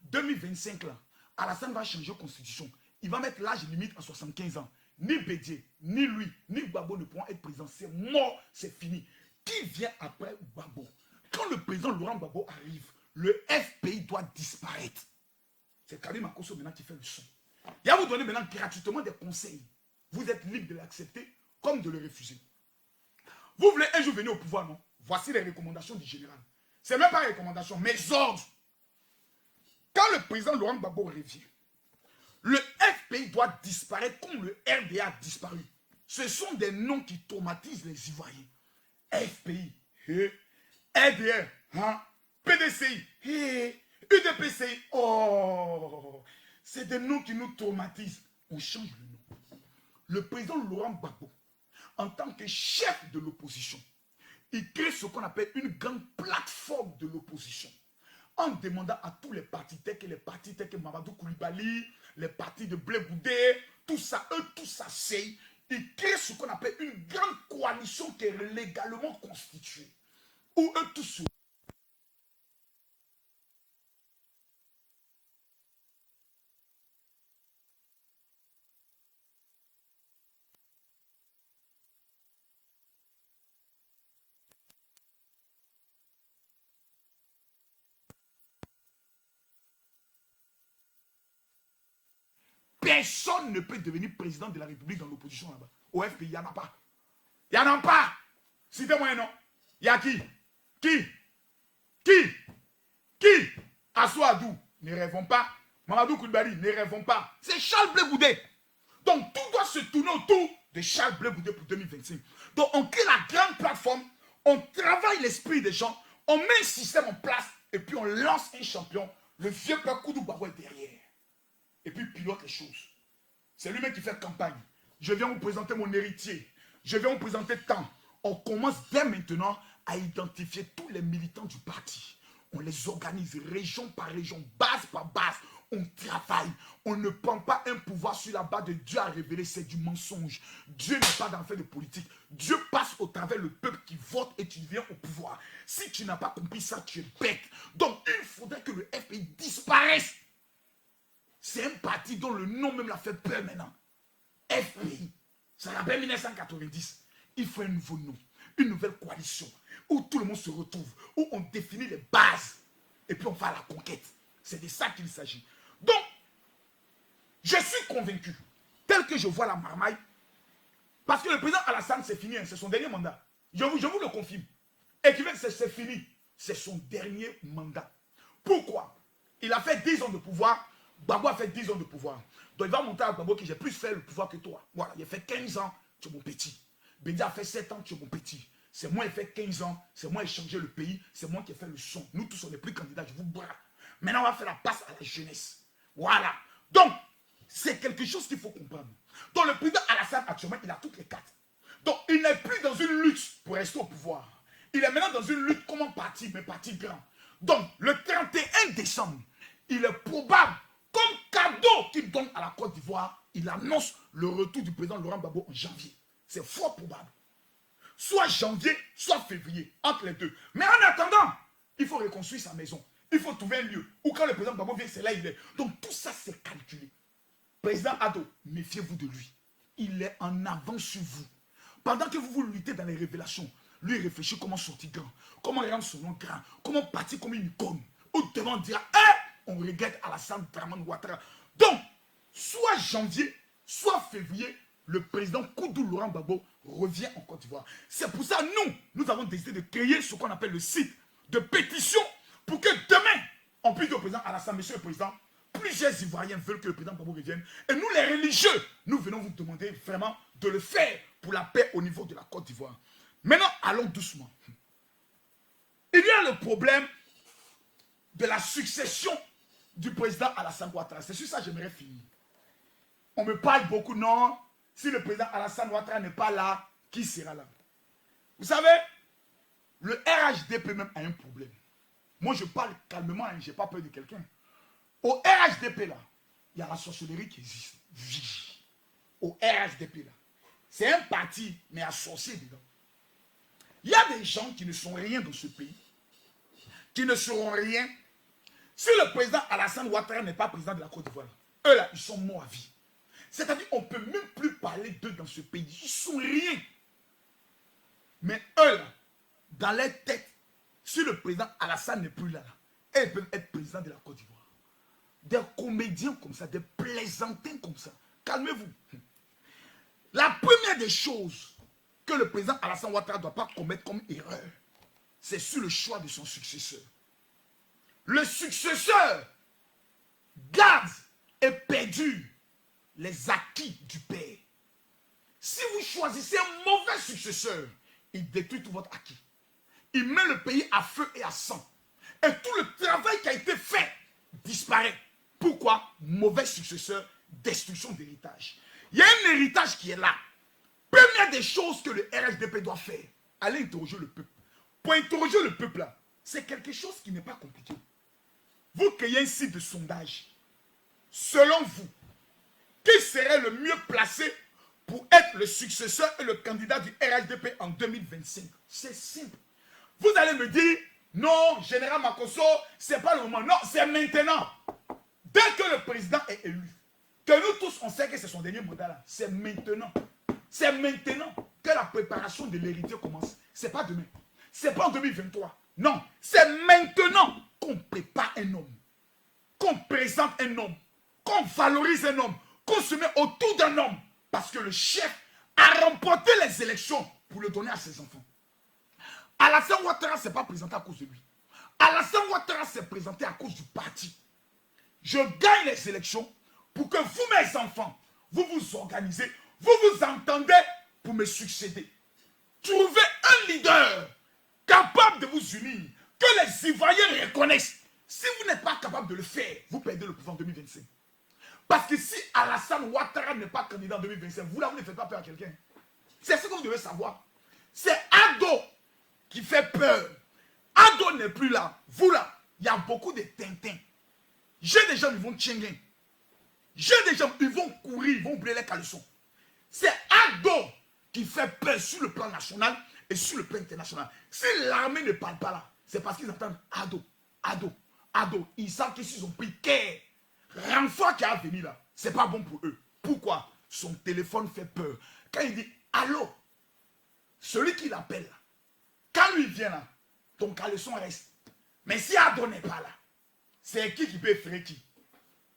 Speaker 1: 2025, là, Alassane va changer de constitution. Il va mettre l'âge limite à 75 ans. Ni Bédié, ni lui, ni Gbagbo ne pourront être président. C'est mort. C'est fini. Qui vient après Gbagbo? Quand le président Laurent Gbagbo arrive, le FPI doit disparaître. C'est Karim Akoso maintenant qui fait le son. Il va vous donner maintenant gratuitement des conseils. Vous êtes libre de l'accepter comme de le refuser. Vous voulez un jour venir au pouvoir, non? Voici les recommandations du général. Ce n'est même pas les recommandations, mes ordres. Quand le président Laurent Gbagbo revient, le FPI doit disparaître comme le RDA a disparu. Ce sont des noms qui traumatisent les Ivoiriens. FPI, RDR, hein? PDCI, UDPCI, oh, c'est des noms qui nous traumatisent. On change le nom. Le président Laurent Gbagbo, en tant que chef de l'opposition, il crée ce qu'on appelle une grande plateforme de l'opposition, en demandant à tous les partis tels que Mamadou Koulibaly, les partis de Blé Goudé, tout ça, eux, tout ça, c'est, ils créent ce qu'on appelle une grande coalition qui est légalement constituée, où eux tous personne ne peut devenir président de la République dans l'opposition là-bas. Au FPI, il n'y en a pas. Il n'y en a pas. Citez-moi un nom. Il y a qui? Qui? Assouadou, ne rêvons pas. Mamadou Koulibaly, ne rêvons pas. C'est Charles Blé Goudé. Donc tout doit se tourner autour de Charles Blé Goudé pour 2025. Donc on crée la grande plateforme, on travaille l'esprit des gens, on met un système en place et puis on lance un champion. Le vieux père Koudou Gbagbo est derrière. Et puis pilote les choses. C'est lui-même qui fait campagne. Je viens vous présenter mon héritier. Je viens vous présenter tant. On commence dès maintenant à identifier tous les militants du parti. On les organise région par région, base par base. On travaille. On ne prend pas un pouvoir sur la base de Dieu à révéler. C'est du mensonge. Dieu n'est pas dans le fait de politique. Dieu passe au travers le peuple qui vote et tu viens au pouvoir. Si tu n'as pas compris ça, tu es bête. Donc il faudrait que le FPI disparaisse. C'est un parti dont le nom même l'a fait peur maintenant. FPI. Ça rappelle 1990. Il faut un nouveau nom. Une nouvelle coalition. Où tout le monde se retrouve. Où on définit les bases. Et puis on va à la conquête. C'est de ça qu'il s'agit. Donc, je suis convaincu. Tel que je vois la marmaille. Parce que le président Alassane, c'est fini. C'est son dernier mandat. Je vous le confirme. Et qui veut que c'est fini. C'est son dernier mandat. Pourquoi? Il a fait 10 ans de pouvoir. Gbagbo a fait 10 ans de pouvoir. Donc il va monter à Gbagbo que j'ai plus fait le pouvoir que toi. Voilà, il a fait 15 ans, tu es mon petit. Bédia a fait 7 ans, tu es mon petit. C'est moi qui ai fait 15 ans, c'est moi qui ai changé le pays, c'est moi qui ai fait le son. Nous tous, on n'est plus candidats, je vous bras. Maintenant, on va faire la passe à la jeunesse. Voilà. Donc, c'est quelque chose qu'il faut comprendre. Donc le président Alassane, actuellement, il a toutes les cartes. Donc il n'est plus dans une lutte pour rester au pouvoir. Il est maintenant dans une lutte comme un parti, mais parti grand. Donc, le 31 décembre, il est probable, comme cadeau qu'il donne à la Côte d'Ivoire, il annonce le retour du président Laurent Gbagbo en janvier. C'est fort probable. Soit janvier, soit février, entre les deux. Mais en attendant, il faut reconstruire sa maison. Il faut trouver un lieu où quand le président Gbagbo vient, c'est là il est. Donc tout ça, c'est calculé. Président Ado, méfiez-vous de lui. Il est en avance sur vous. Pendant que vous luttez dans les révélations, lui il réfléchit comment sortir grand, comment rendre son nom grand, comment partir comme une icône. Ou devant dire, on regrette Alassane Dramane Ouattara. Donc, soit janvier, soit février, le président Koudou Laurent Gbagbo revient en Côte d'Ivoire. C'est pour ça, nous avons décidé de créer ce qu'on appelle le site de pétition pour que demain, on puisse dire au président Alassane, monsieur le président, plusieurs Ivoiriens veulent que le président Gbagbo revienne. Et nous, les religieux, nous venons vous demander vraiment de le faire pour la paix au niveau de la Côte d'Ivoire. Maintenant, allons doucement. Il y a le problème de la succession du président Alassane Ouattara. C'est sur ça que j'aimerais finir. On me parle beaucoup, non, si le président Alassane Ouattara n'est pas là, qui sera là? Vous savez, le RHDP même a un problème. Moi, je parle calmement, hein, je n'ai pas peur de quelqu'un. Au RHDP, là, il y a la sorcellerie qui existe. Au RHDP, là. C'est un parti, mais associé dedans. Il y a des gens qui ne sont rien dans ce pays, qui ne seront rien. Si le président Alassane Ouattara n'est pas président de la Côte d'Ivoire, eux là, ils sont morts à vie. C'est-à-dire qu'on ne peut même plus parler d'eux dans ce pays. Ils ne sont rien. Mais eux là, dans leur tête, si le président Alassane n'est plus là, ils peuvent être président de la Côte d'Ivoire. Des comédiens comme ça, des plaisantins comme ça. Calmez-vous. La première des choses que le président Alassane Ouattara ne doit pas commettre comme erreur, c'est sur le choix de son successeur. Le successeur garde et perdure les acquis du père. Si vous choisissez un mauvais successeur, il détruit tout votre acquis. Il met le pays à feu et à sang. Et tout le travail qui a été fait disparaît. Pourquoi? Mauvais successeur, destruction d'héritage. Il y a un héritage qui est là. Première des choses que le RHDP doit faire, aller interroger le peuple. Pour interroger le peuple là, c'est quelque chose qui n'est pas compliqué. Vous créez un site de sondage. Selon vous, qui serait le mieux placé pour être le successeur et le candidat du RHDP en 2025? C'est simple. Vous allez me dire, non, Général Makosso, ce n'est pas le moment. Non, c'est maintenant. Dès que le président est élu, que nous tous on sait que c'est son dernier mandat là, c'est maintenant. C'est maintenant que la préparation de l'héritier commence. Ce n'est pas demain. Ce n'est pas en 2023. Non, c'est maintenant qu'on prépare un homme, qu'on présente un homme, qu'on valorise un homme, qu'on se met autour d'un homme. Parce que le chef a remporté les élections pour le donner à ses enfants. Alassane Ouattara ne s'est pas présenté à cause de lui. Alassane Ouattara s'est présenté à cause du parti. Je gagne les élections pour que vous, mes enfants, vous vous organisez, vous vous entendez pour me succéder. Trouvez un leader capable de vous unir, que les Ivoiriens reconnaissent. Si vous n'êtes pas capable de le faire, vous perdez le pouvoir en 2025. Parce que si Alassane Ouattara n'est pas candidat en 2025, vous là, vous ne faites pas peur à quelqu'un. C'est ce que vous devez savoir. C'est Ado qui fait peur. Ado n'est plus là. Vous là, il y a beaucoup de Tintins. J'ai des gens qui vont tchenguer. J'ai des gens qui vont courir, ils vont oublier les caleçons. C'est Ado qui fait peur sur le plan national et sur le plan international. Si l'armée ne parle pas là, c'est parce qu'ils entendent Ado, Ado, Ado. Ils savent que s'ils ont pris Caire, renfort qui a venu là, c'est pas bon pour eux. Pourquoi? Son téléphone fait peur. Quand il dit allô, celui qui l'appelle là, quand lui vient là, ton caleçon reste. Mais si Ado n'est pas là, c'est qui peut effrayer qui?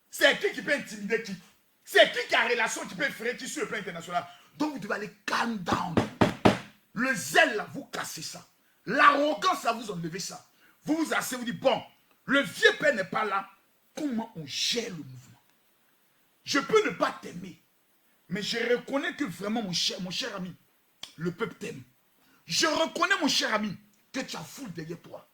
Speaker 1: C'est qui peut intimider qui? C'est qui a relation qui peut effrayer qui sur le plan international? Donc vous devez aller calm down. Le zèle là, vous cassez ça. L'arrogance là, vous enlevez ça. Vous vous asseyez, vous dites bon, le vieux père n'est pas là. Comment on gère le mouvement? Je peux ne pas t'aimer, mais je reconnais que vraiment mon cher ami, le peuple t'aime. Je reconnais mon cher ami que tu as foule derrière toi.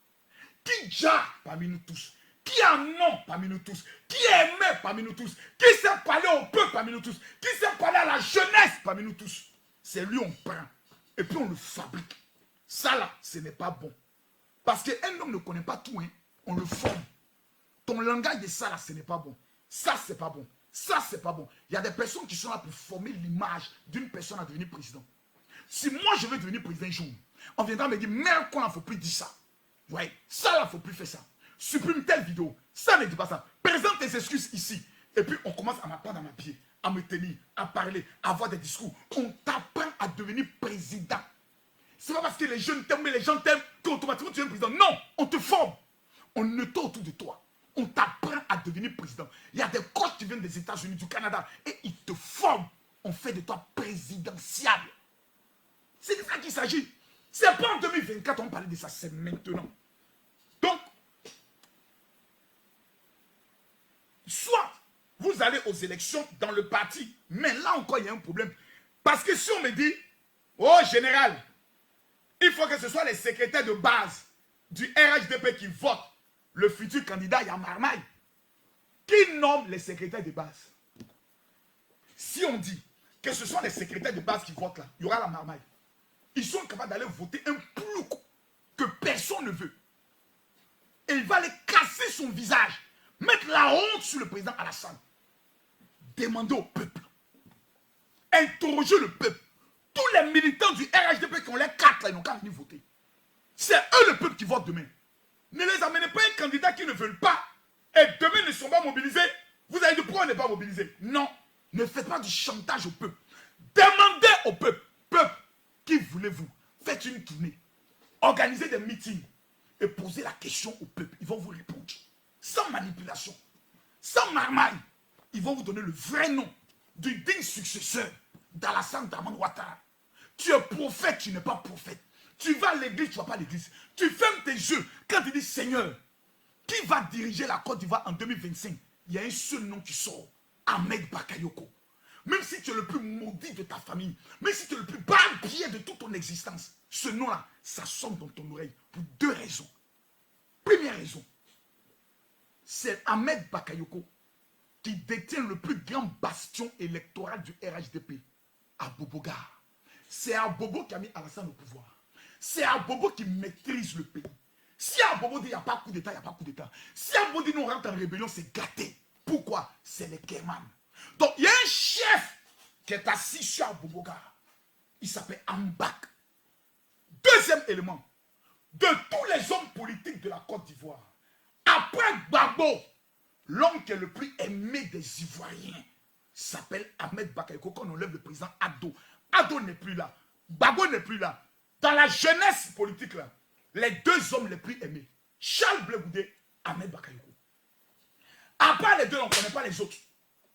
Speaker 1: Qui déjà parmi nous tous? Qui a un nom parmi nous tous? Qui est aimé parmi nous tous? Qui sait parler au peuple parmi nous tous? Qui sait parler à la jeunesse parmi nous tous? C'est lui on prend. Et puis on le fabrique. Ça là, ce n'est pas bon. Parce qu'un homme ne connaît pas tout, hein. On le forme. Ton langage de ça là, ce n'est pas bon. Ça, c'est pas bon. Ça, c'est pas bon. Il y a des personnes qui sont là pour former l'image d'une personne à devenir président. Si moi, je veux devenir président un jour, on viendra me dire, merde, qu'on ne faut plus dire ça. Ouais, ça, là, il ne faut plus faire ça. Supprime telle vidéo. Ça ne dit pas ça. Présente tes excuses ici. Et puis, on commence à m'apprendre à ma pied, à me tenir, à parler, à avoir des discours. On t'apprend à devenir président. C'est pas parce que les jeunes t'aiment, mais les gens t'aiment qu'automatiquement tu es président. Non, on te forme. On ne tourne autour de toi. On t'apprend à devenir président. Il y a des coachs qui viennent des États-Unis, du Canada, et ils te forment. On fait de toi présidentiable. C'est de ça qu'il s'agit. C'est pas en 2024 on parlait de ça, c'est maintenant. Donc, soit vous allez aux élections dans le parti, mais là encore il y a un problème. Parce que si on me dit, oh général, il faut que ce soit les secrétaires de base du RHDP qui votent le futur candidat, il y a Marmaille. Qui nomme les secrétaires de base? Si on dit que ce sont les secrétaires de base qui votent là, il y aura la Marmaille. Ils sont capables d'aller voter un plouc que personne ne veut. Et il va aller casser son visage, mettre la honte sur le président Alassane. Demander au peuple. Interroger le peuple. Tous les militants du RHDP qui ont les 4 là, ils n'ont qu'à venir voter. C'est eux le peuple qui vote demain. Ne les amenez pas un candidat qui ne veulent pas. Et demain ne sont pas mobilisés. Vous allez dire pourquoi on n'est pas mobilisé? Non. Ne faites pas du chantage au peuple. Demandez au peuple. Peuple, qui voulez-vous? Faites une tournée. Organisez des meetings. Et posez la question au peuple. Ils vont vous répondre. Sans manipulation. Sans marmaille. Ils vont vous donner le vrai nom du digne successeur d'Alassane Dramane Ouattara. Tu es prophète, tu n'es pas prophète. Tu vas à l'église, tu ne vas pas à l'église. Tu fermes tes yeux quand tu dis Seigneur, qui va diriger la Côte d'Ivoire en 2025? Il y a un seul nom qui sort, Ahmed Bakayoko. Même si tu es le plus maudit de ta famille, même si tu es le plus barbier de toute ton existence, ce nom-là, ça sonne dans ton oreille pour 2 raisons. Première raison, c'est Ahmed Bakayoko qui détient le plus grand bastion électoral du RHDP, à Boboga. C'est Abobo qui a mis Alassane au pouvoir. C'est Abobo qui maîtrise le pays. Si Abobo dit il n'y a pas coup d'État, il n'y a pas coup d'État. Si Abobo dit nous on rentre en rébellion, c'est gâté. Pourquoi? C'est les Kerman. Donc il y a un chef qui est assis sur Aboboga. Il s'appelle Ambak. Deuxième élément, de tous les hommes politiques de la Côte d'Ivoire, après Gbagbo, l'homme qui est le plus aimé des Ivoiriens s'appelle Ahmed Bakayoko. Quand on enlève le président Ado, Ado n'est plus là, Gbagbo n'est plus là. Dans la jeunesse politique, là, les 2 hommes les plus aimés, Charles Blé Goudé, Ahmed Bakayoko. À part les 2, on ne connaît pas les autres.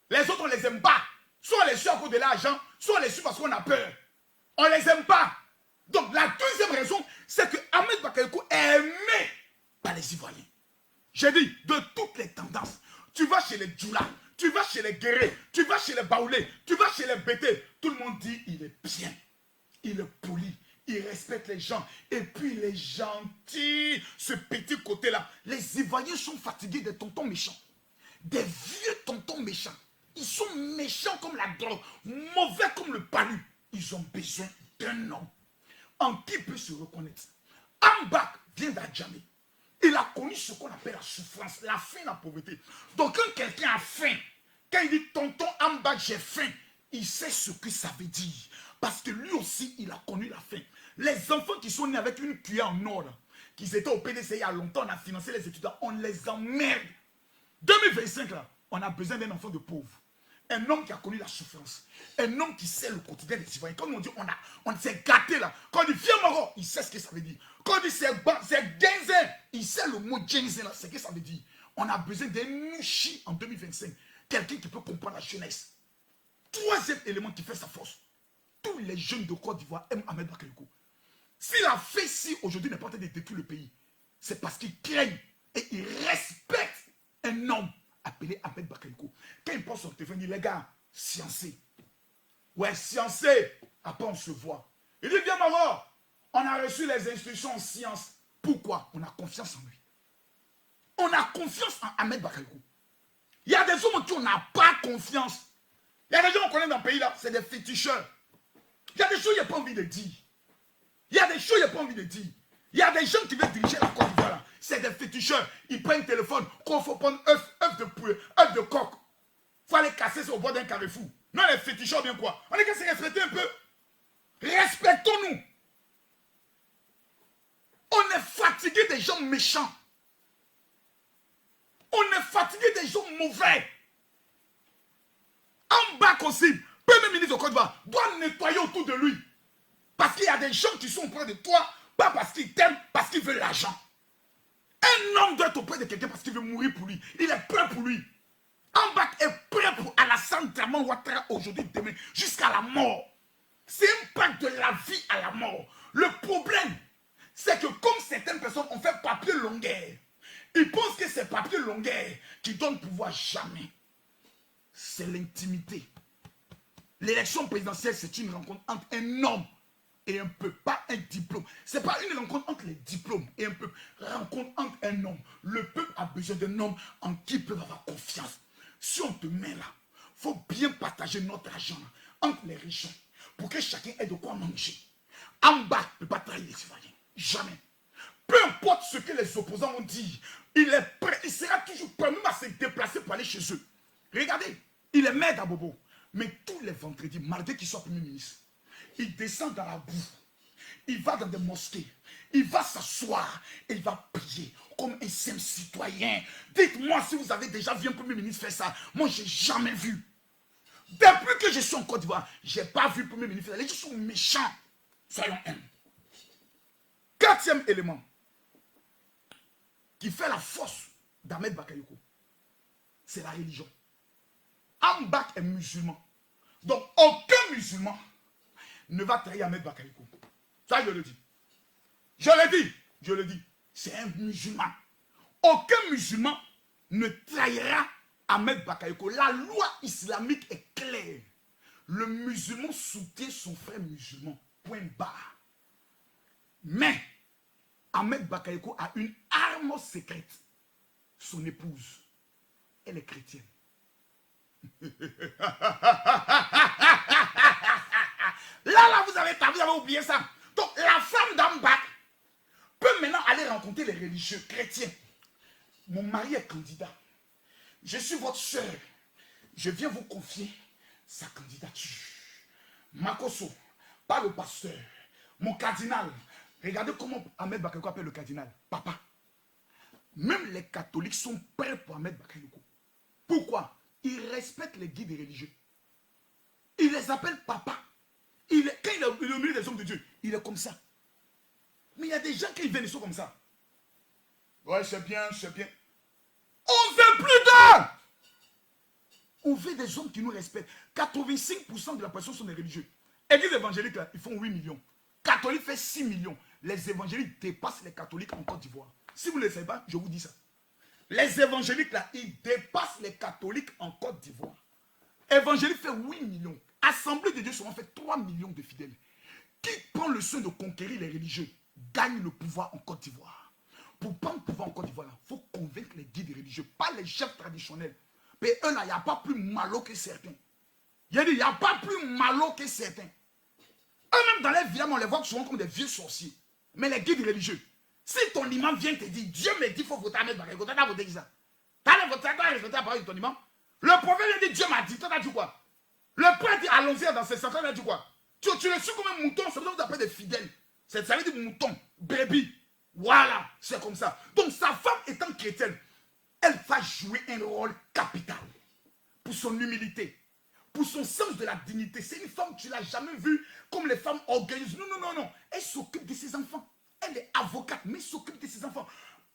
Speaker 1: Les autres, on ne les aime pas. Soit on les suit à cause de l'argent, soit on les suit parce qu'on a peur. On ne les aime pas. Donc la deuxième raison, c'est que Ahmed Bakayoko est aimé par les Ivoiriens. J'ai dit, de toutes les tendances. Tu vas chez les Djoula, tu vas chez les Guéré, tu vas chez les Baoulé, tu vas chez les Bété. Tout le monde dit, il est bien, il est poli, il respecte les gens. Et puis il est gentil, ce petit côté-là. Les Ivoiriens sont fatigués des tontons méchants. Des vieux tontons méchants. Ils sont méchants comme la drogue, mauvais comme le palu. Ils ont besoin d'un homme en qui peut se reconnaître. Ambak vient d'Adjamé. Il a connu ce qu'on appelle la souffrance, la faim, la pauvreté. Donc quand quelqu'un a faim, quand il dit tonton Ambak j'ai faim, il sait ce que ça veut dire. Parce que lui aussi, il a connu la faim. Les enfants qui sont nés avec une cuillère en or, qui étaient au PDC il y a longtemps, on a financé les étudiants, on les emmerde. 2025, là, on a besoin d'un enfant de pauvre. Un homme qui a connu la souffrance. Un homme qui sait le quotidien des Ivoiriens. Quand on dit on s'est gâté là. Quand on dit vieux moro, il sait ce que ça veut dire. Quand on dit c'est Genzen, il sait le mot Genzen là, c'est ce que ça veut dire. On a besoin d'un Nushi en 2025. Quelqu'un qui peut comprendre la jeunesse. Troisième élément qui fait sa force. Tous les jeunes de Côte d'Ivoire aiment Ahmed Bakayoko. S'il a fait si aujourd'hui n'est pas en train de détruire le pays, c'est parce qu'il craignent et il respecte un homme appelé Ahmed Bakayoko. Quand il prend son téléphone, il dit les gars, sciencé. Ouais, sciencé. Après, on se voit. Il dit bien, Maro, on a reçu les instructions en science. Pourquoi? On a confiance en lui. On a confiance en Ahmed Bakayoko. Il y a des hommes en qui on n'a pas confiance. Il y a des gens qu'on connaît dans le pays là, c'est des féticheurs. Il y a des choses qu'il n'y a pas envie de dire. Il y a des choses qu'il n'y a pas envie de dire. Il y a des gens qui veulent diriger la Côte d'Ivoire là. C'est des féticheurs. Ils prennent le téléphone. Quand il faut prendre œuf de poulet, œuf de coq. faut aller casser ça au bord d'un carrefour. Non, les féticheurs, bien quoi. On est qu'à se respecter un peu. Respectons-nous. On est fatigué des gens méchants. On est fatigué des gens mauvais. En bas aussi, Premier ministre de Côte d'Ivoire doit nettoyer autour de lui. Parce qu'il y a des gens qui sont auprès de toi, pas parce qu'ils t'aiment, parce qu'ils veulent l'argent. Un homme doit être auprès de quelqu'un parce qu'il veut mourir pour lui. Il est prêt pour lui. Ambak est prêt pour Alassane Draman Ouattara aujourd'hui, demain, jusqu'à la mort. C'est un pacte de la vie à la mort. Le problème, c'est que comme certaines personnes ont fait papier longueur, ils pensent que c'est papier longueur qui donne pouvoir. Jamais. C'est l'intimité. L'élection présidentielle, c'est une rencontre entre un homme et un peuple, pas un diplôme. Ce n'est pas une rencontre entre les diplômes et un peuple. Rencontre entre un homme. Le peuple a besoin d'un homme en qui il peut avoir confiance. Si on te met là, il faut bien partager notre argent là, entre les régions pour que chacun ait de quoi manger. En bas, ne peut pas trahir les citoyens. Jamais. Peu importe ce que les opposants ont dit, il est prêt, il sera toujours prêt même à se déplacer pour aller chez eux. Regardez, il est maire d'Abobo. Mais tous les vendredis, malgré qu'il soit premier ministre, il descend dans la boue. Il va dans des mosquées. Il va s'asseoir et il va prier comme un simple citoyen. Dites-moi si vous avez déjà vu un premier ministre faire ça. Moi, je n'ai jamais vu. Depuis que je suis en Côte d'Ivoire, je n'ai pas vu le premier ministre faire ça. Les gens sont méchants. Soyons humbles. Quatrième élément qui fait la force d'Ahmed Bakayoko, c'est la religion. Ambak est musulman. Donc, aucun musulman ne va trahir Ahmed Bakayoko. Ça, je le dis. Je le dis. C'est un musulman. Aucun musulman ne trahira Ahmed Bakayoko. La loi islamique est claire. Le musulman soutient son frère musulman. Point barre. Mais, Ahmed Bakayoko a une arme secrète. Son épouse. Elle est chrétienne. Là, vous avez oublié ça. Donc, la femme d'Ambak peut maintenant aller rencontrer les religieux chrétiens. Mon mari est candidat. Je suis votre soeur. Je viens vous confier sa candidature. Makoso, pas le pasteur. Mon cardinal. Regardez comment Ahmed Bakayoko appelle le cardinal. Papa. Même les catholiques sont prêts pour Ahmed Bakayoko. Pourquoi? Ils respectent les guides religieux. Il les appelle papa. Quand il est au milieu des hommes de Dieu, il est comme ça. Mais il y a des gens qui viennent, ils sont comme ça. Ouais, c'est bien, c'est bien. On veut plus d'eux. On veut des hommes qui nous respectent. 85% de la population sont des religieux. Église évangélique, là, ils font 8 millions. Catholiques fait 6 millions. Les évangéliques dépassent les catholiques en Côte d'Ivoire. Si vous ne le savez pas, je vous dis ça. Les évangéliques, là, ils dépassent les catholiques en Côte d'Ivoire. Évangélique fait 8 millions. Assemblée de Dieu seulement fait 3 millions de fidèles. Qui prend le soin de conquérir les religieux gagne le pouvoir en Côte d'Ivoire. Pour prendre le pouvoir en Côte d'Ivoire, il faut convaincre les guides religieux, pas les chefs traditionnels. Mais eux, là, il n'y a pas plus malo que certains. Il n'y a pas plus malo que certains. Eux-mêmes, dans les villages, on les voit souvent comme des vieux sorciers. Mais les guides religieux, si ton imam vient te dire, Dieu me dit qu'il faut voter Ahmed Bakayoko, tu as voté qui ça? Tu as voté la parole de ton imam? Le prophète vient dire, Dieu m'a dit, tu as dit quoi? Le prêtre dit, allons-y dans ces centres, il a dit quoi? Tu le suis comme un mouton, c'est pour ça que vous appelez des fidèles. Ça veut dire mouton, brebis. Voilà, c'est comme ça. Donc sa femme étant chrétienne, elle va jouer un rôle capital pour son humilité, pour son sens de la dignité. C'est une femme, tu ne l'as jamais vue comme les femmes orgueilleuses. Non, non, non, non. Elle s'occupe de ses enfants. Elle est avocate, mais elle s'occupe de ses enfants.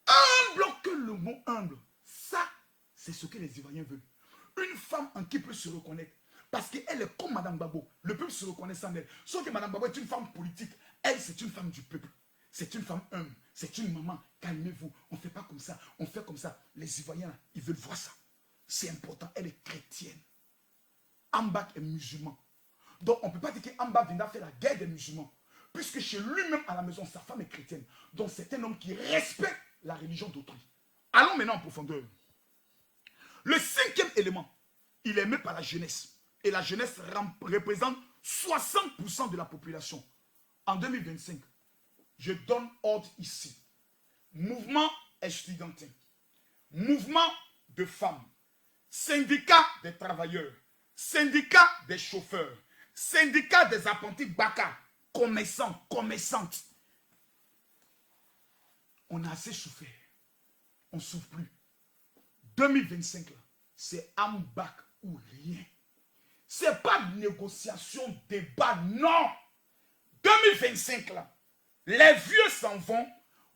Speaker 1: Humble que le mot humble. Ça, c'est ce que les Ivoiriens veulent. Une femme en qui peut se reconnaître. Parce qu'elle est comme Madame Babo. Le peuple se reconnaît en elle. Sauf que Madame Babo est une femme politique. Elle, c'est une femme du peuple. C'est une femme humble. C'est une maman. Calmez-vous. On ne fait pas comme ça. On fait comme ça. Les Ivoiriens, ils veulent voir ça. C'est important. Elle est chrétienne. Ambak est musulman. Donc, on ne peut pas dire qu'Ambak vient faire la guerre des musulmans. Puisque chez lui-même, à la maison, sa femme est chrétienne. Donc, c'est un homme qui respecte la religion d'autrui. Allons maintenant en profondeur. Le cinquième élément, il est aimé par la jeunesse. Et la jeunesse représente 60% de la population. En 2025, je donne ordre ici. Mouvement estudiantin, mouvement de femmes, syndicat des travailleurs, syndicat des chauffeurs, syndicat des apprentis baka, commerçants, commerçantes. On a assez souffert. On ne souffre plus. 2025, c'est un bac ou rien. Ce n'est pas de négociation, débat, non. 2025, là, les vieux s'en vont.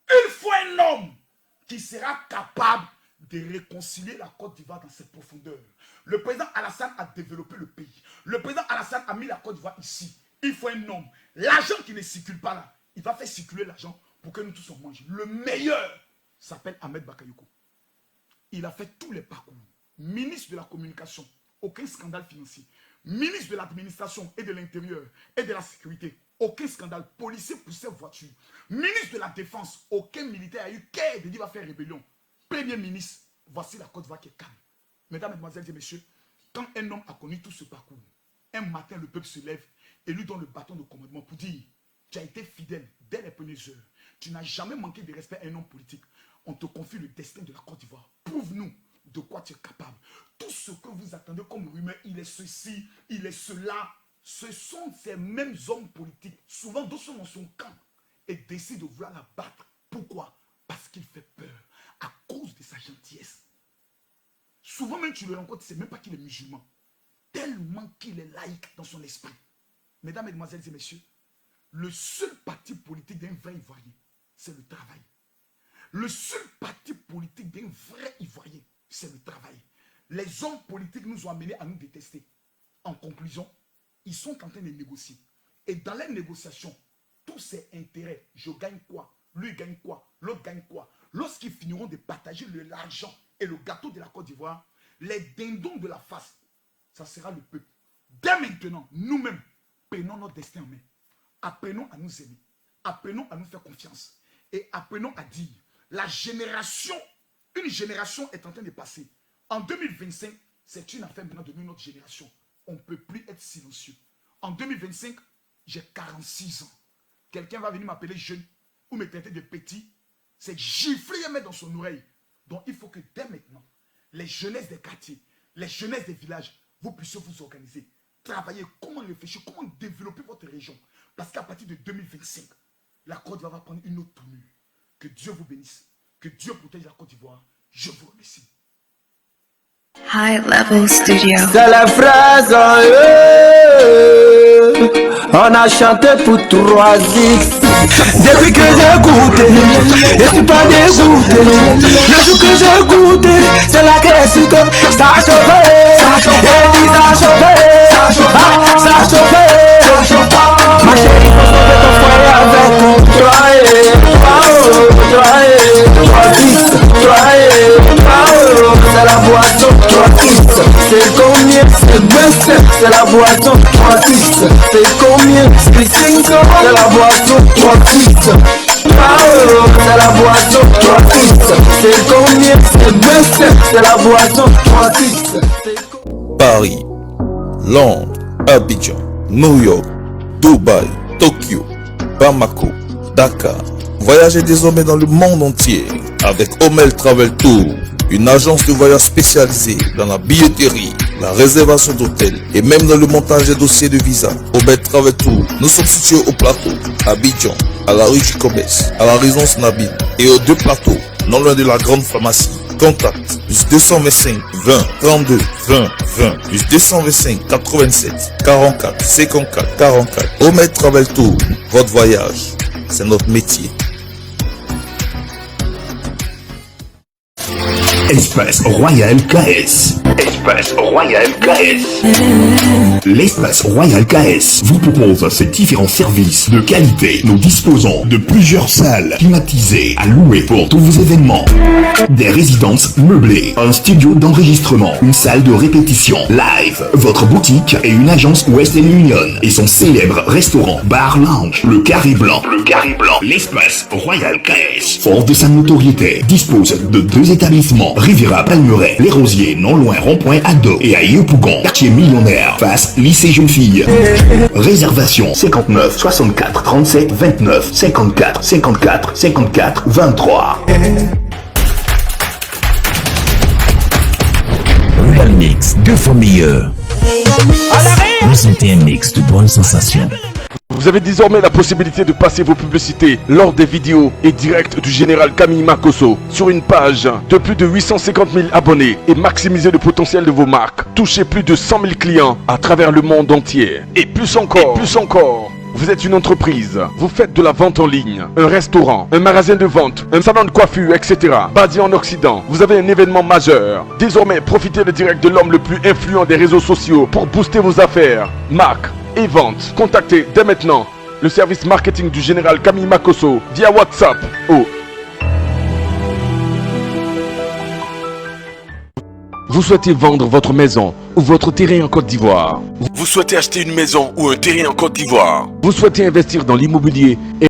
Speaker 1: Il faut un homme qui sera capable de réconcilier la Côte d'Ivoire dans ses profondeurs. Le président Alassane a développé le pays. Le président Alassane a mis la Côte d'Ivoire ici. Il faut un homme. L'argent qui ne circule pas là, il va faire circuler l'argent pour que nous tous on mange. Le meilleur s'appelle Ahmed Bakayoko. Il a fait tous les parcours. Ministre de la communication, aucun scandale financier. Ministre de l'administration et de l'intérieur et de la sécurité, aucun scandale. Policier poussé voiture. Ministre de la défense, aucun militaire a eu qu'à de dire va faire rébellion. Premier ministre, voici la Côte d'Ivoire qui est calme. Mesdames, Mesdemoiselles et Messieurs, quand un homme a connu tout ce parcours, un matin le peuple se lève et lui donne le bâton de commandement pour dire tu as été fidèle dès les premières heures. Tu n'as jamais manqué de respect à un homme politique. On te confie le destin de la Côte d'Ivoire. Prouve-nous de quoi tu es capable. Tout ce que vous attendez comme rumeur, il est ceci, il est cela. Ce sont ces mêmes hommes politiques. Souvent, d'autres sont dans son camp et décident de vouloir la battre. Pourquoi? Parce qu'il fait peur. À cause de sa gentillesse. Souvent, même tu le rencontres, c'est même pas qu'il est musulman. Tellement qu'il est laïque dans son esprit. Mesdames, Mesdemoiselles et Messieurs, le seul parti politique d'un vrai Ivoirien, c'est le travail. Le seul parti politique d'un vrai Ivoirien, c'est le travail. Les hommes politiques nous ont amenés à nous détester. En conclusion, ils sont en train de négocier. Et dans les négociations, tous ces intérêts, je gagne quoi? Lui gagne quoi? L'autre gagne quoi? Lorsqu'ils finiront de partager l'argent et le gâteau de la Côte d'Ivoire, les dindons de la face, ça sera le peuple. Dès maintenant, nous-mêmes, prenons notre destin en main. Apprenons à nous aimer. Apprenons à nous faire confiance. Et apprenons à dire, une génération est en train de passer. En 2025, c'est une affaire maintenant de notre génération. On ne peut plus être silencieux. En 2025, j'ai 46 ans. Quelqu'un va venir m'appeler jeune ou me traiter de petit. C'est gifler et mettre dans son oreille. Donc il faut que dès maintenant, les jeunesses des quartiers, les jeunesses des villages, vous puissiez vous organiser. Travailler, comment réfléchir, comment développer votre région. Parce qu'à partir de 2025, la Côte d'Ivoire va prendre une autre tournure. Que Dieu vous bénisse. Que Dieu protège la Côte d'Ivoire. Je vous remercie.
Speaker 8: High Level Studio.
Speaker 9: C'est la phrase en on a chanté pour 3X. Depuis que j'ai goûté, je suis pas dégoûté. Le jour que j'ai goûté, c'est la question que ça a chauffé. Et ça a chauffé. Ça a chauffé. Ma chérie, faut sauver ton foyer avec un 3 c'est la boisson 3X. C'est combien? C'est best. C'est la boisson 3X. C'est combien? C'est 5 c'est la boisson 3X. C'est la boisson 3X. C'est combien? C'est best. C'est la boisson 3X.
Speaker 10: Paris, Londres, Abidjan, New York, Dubaï, Tokyo, Bamako, Dakar. Voyagez désormais dans le monde entier avec Omel Travel Tour, une agence de voyage spécialisée dans la billetterie, la réservation d'hôtels et même dans le montage des dossiers de visa. Omel Travel Tour, nous sommes situés au plateau, à Abidjan, à la rue Jicobès, à la résidence Nabil et aux 2 plateaux, non loin de la grande pharmacie. Contact plus 225 20 32 20 20 plus 225 87 44 54 44. Omel Travel Tour, votre voyage, c'est notre métier.
Speaker 11: Espace Royal KS. Espace Royal KS. L'Espace Royal KS vous propose ses différents services de qualité. Nous disposons de plusieurs salles climatisées à louer pour tous vos événements. Des résidences meublées, un studio d'enregistrement, une salle de répétition, live, votre boutique et une agence Western Union et son célèbre restaurant Bar Lounge, le Carré Blanc. Le Carré Blanc. L'Espace Royal KS, fort de sa notoriété, dispose de 2 établissements. Riviera Palmeraie, Les Rosiers, non loin rond-point Ado et à Yopougon, quartier millionnaire, face lycée jeune fille. Réservation 59 64 37 29 54 54 54 23. mix 2 fois meilleur. Ressentez un mix de bonnes sensations.
Speaker 12: Vous avez désormais la possibilité de passer vos publicités lors des vidéos et directs du général Camille Makosso sur une page de plus de 850 000 abonnés et maximiser le potentiel de vos marques. Touchez plus de 100 000 clients à travers le monde entier. Et plus encore, Vous êtes une entreprise, vous faites de la vente en ligne, un restaurant, un magasin de vente, un salon de coiffure, etc. Basé en Occident, vous avez un événement majeur. Désormais, profitez de direct de l'homme le plus influent des réseaux sociaux pour booster vos affaires, marques et ventes. Contactez dès maintenant le service marketing du général Camille Makosso via WhatsApp au... Vous souhaitez vendre votre maison ou votre terrain en Côte d'Ivoire.
Speaker 2: Vous souhaitez acheter une maison ou un terrain en Côte d'Ivoire.
Speaker 12: Vous souhaitez investir dans l'immobilier et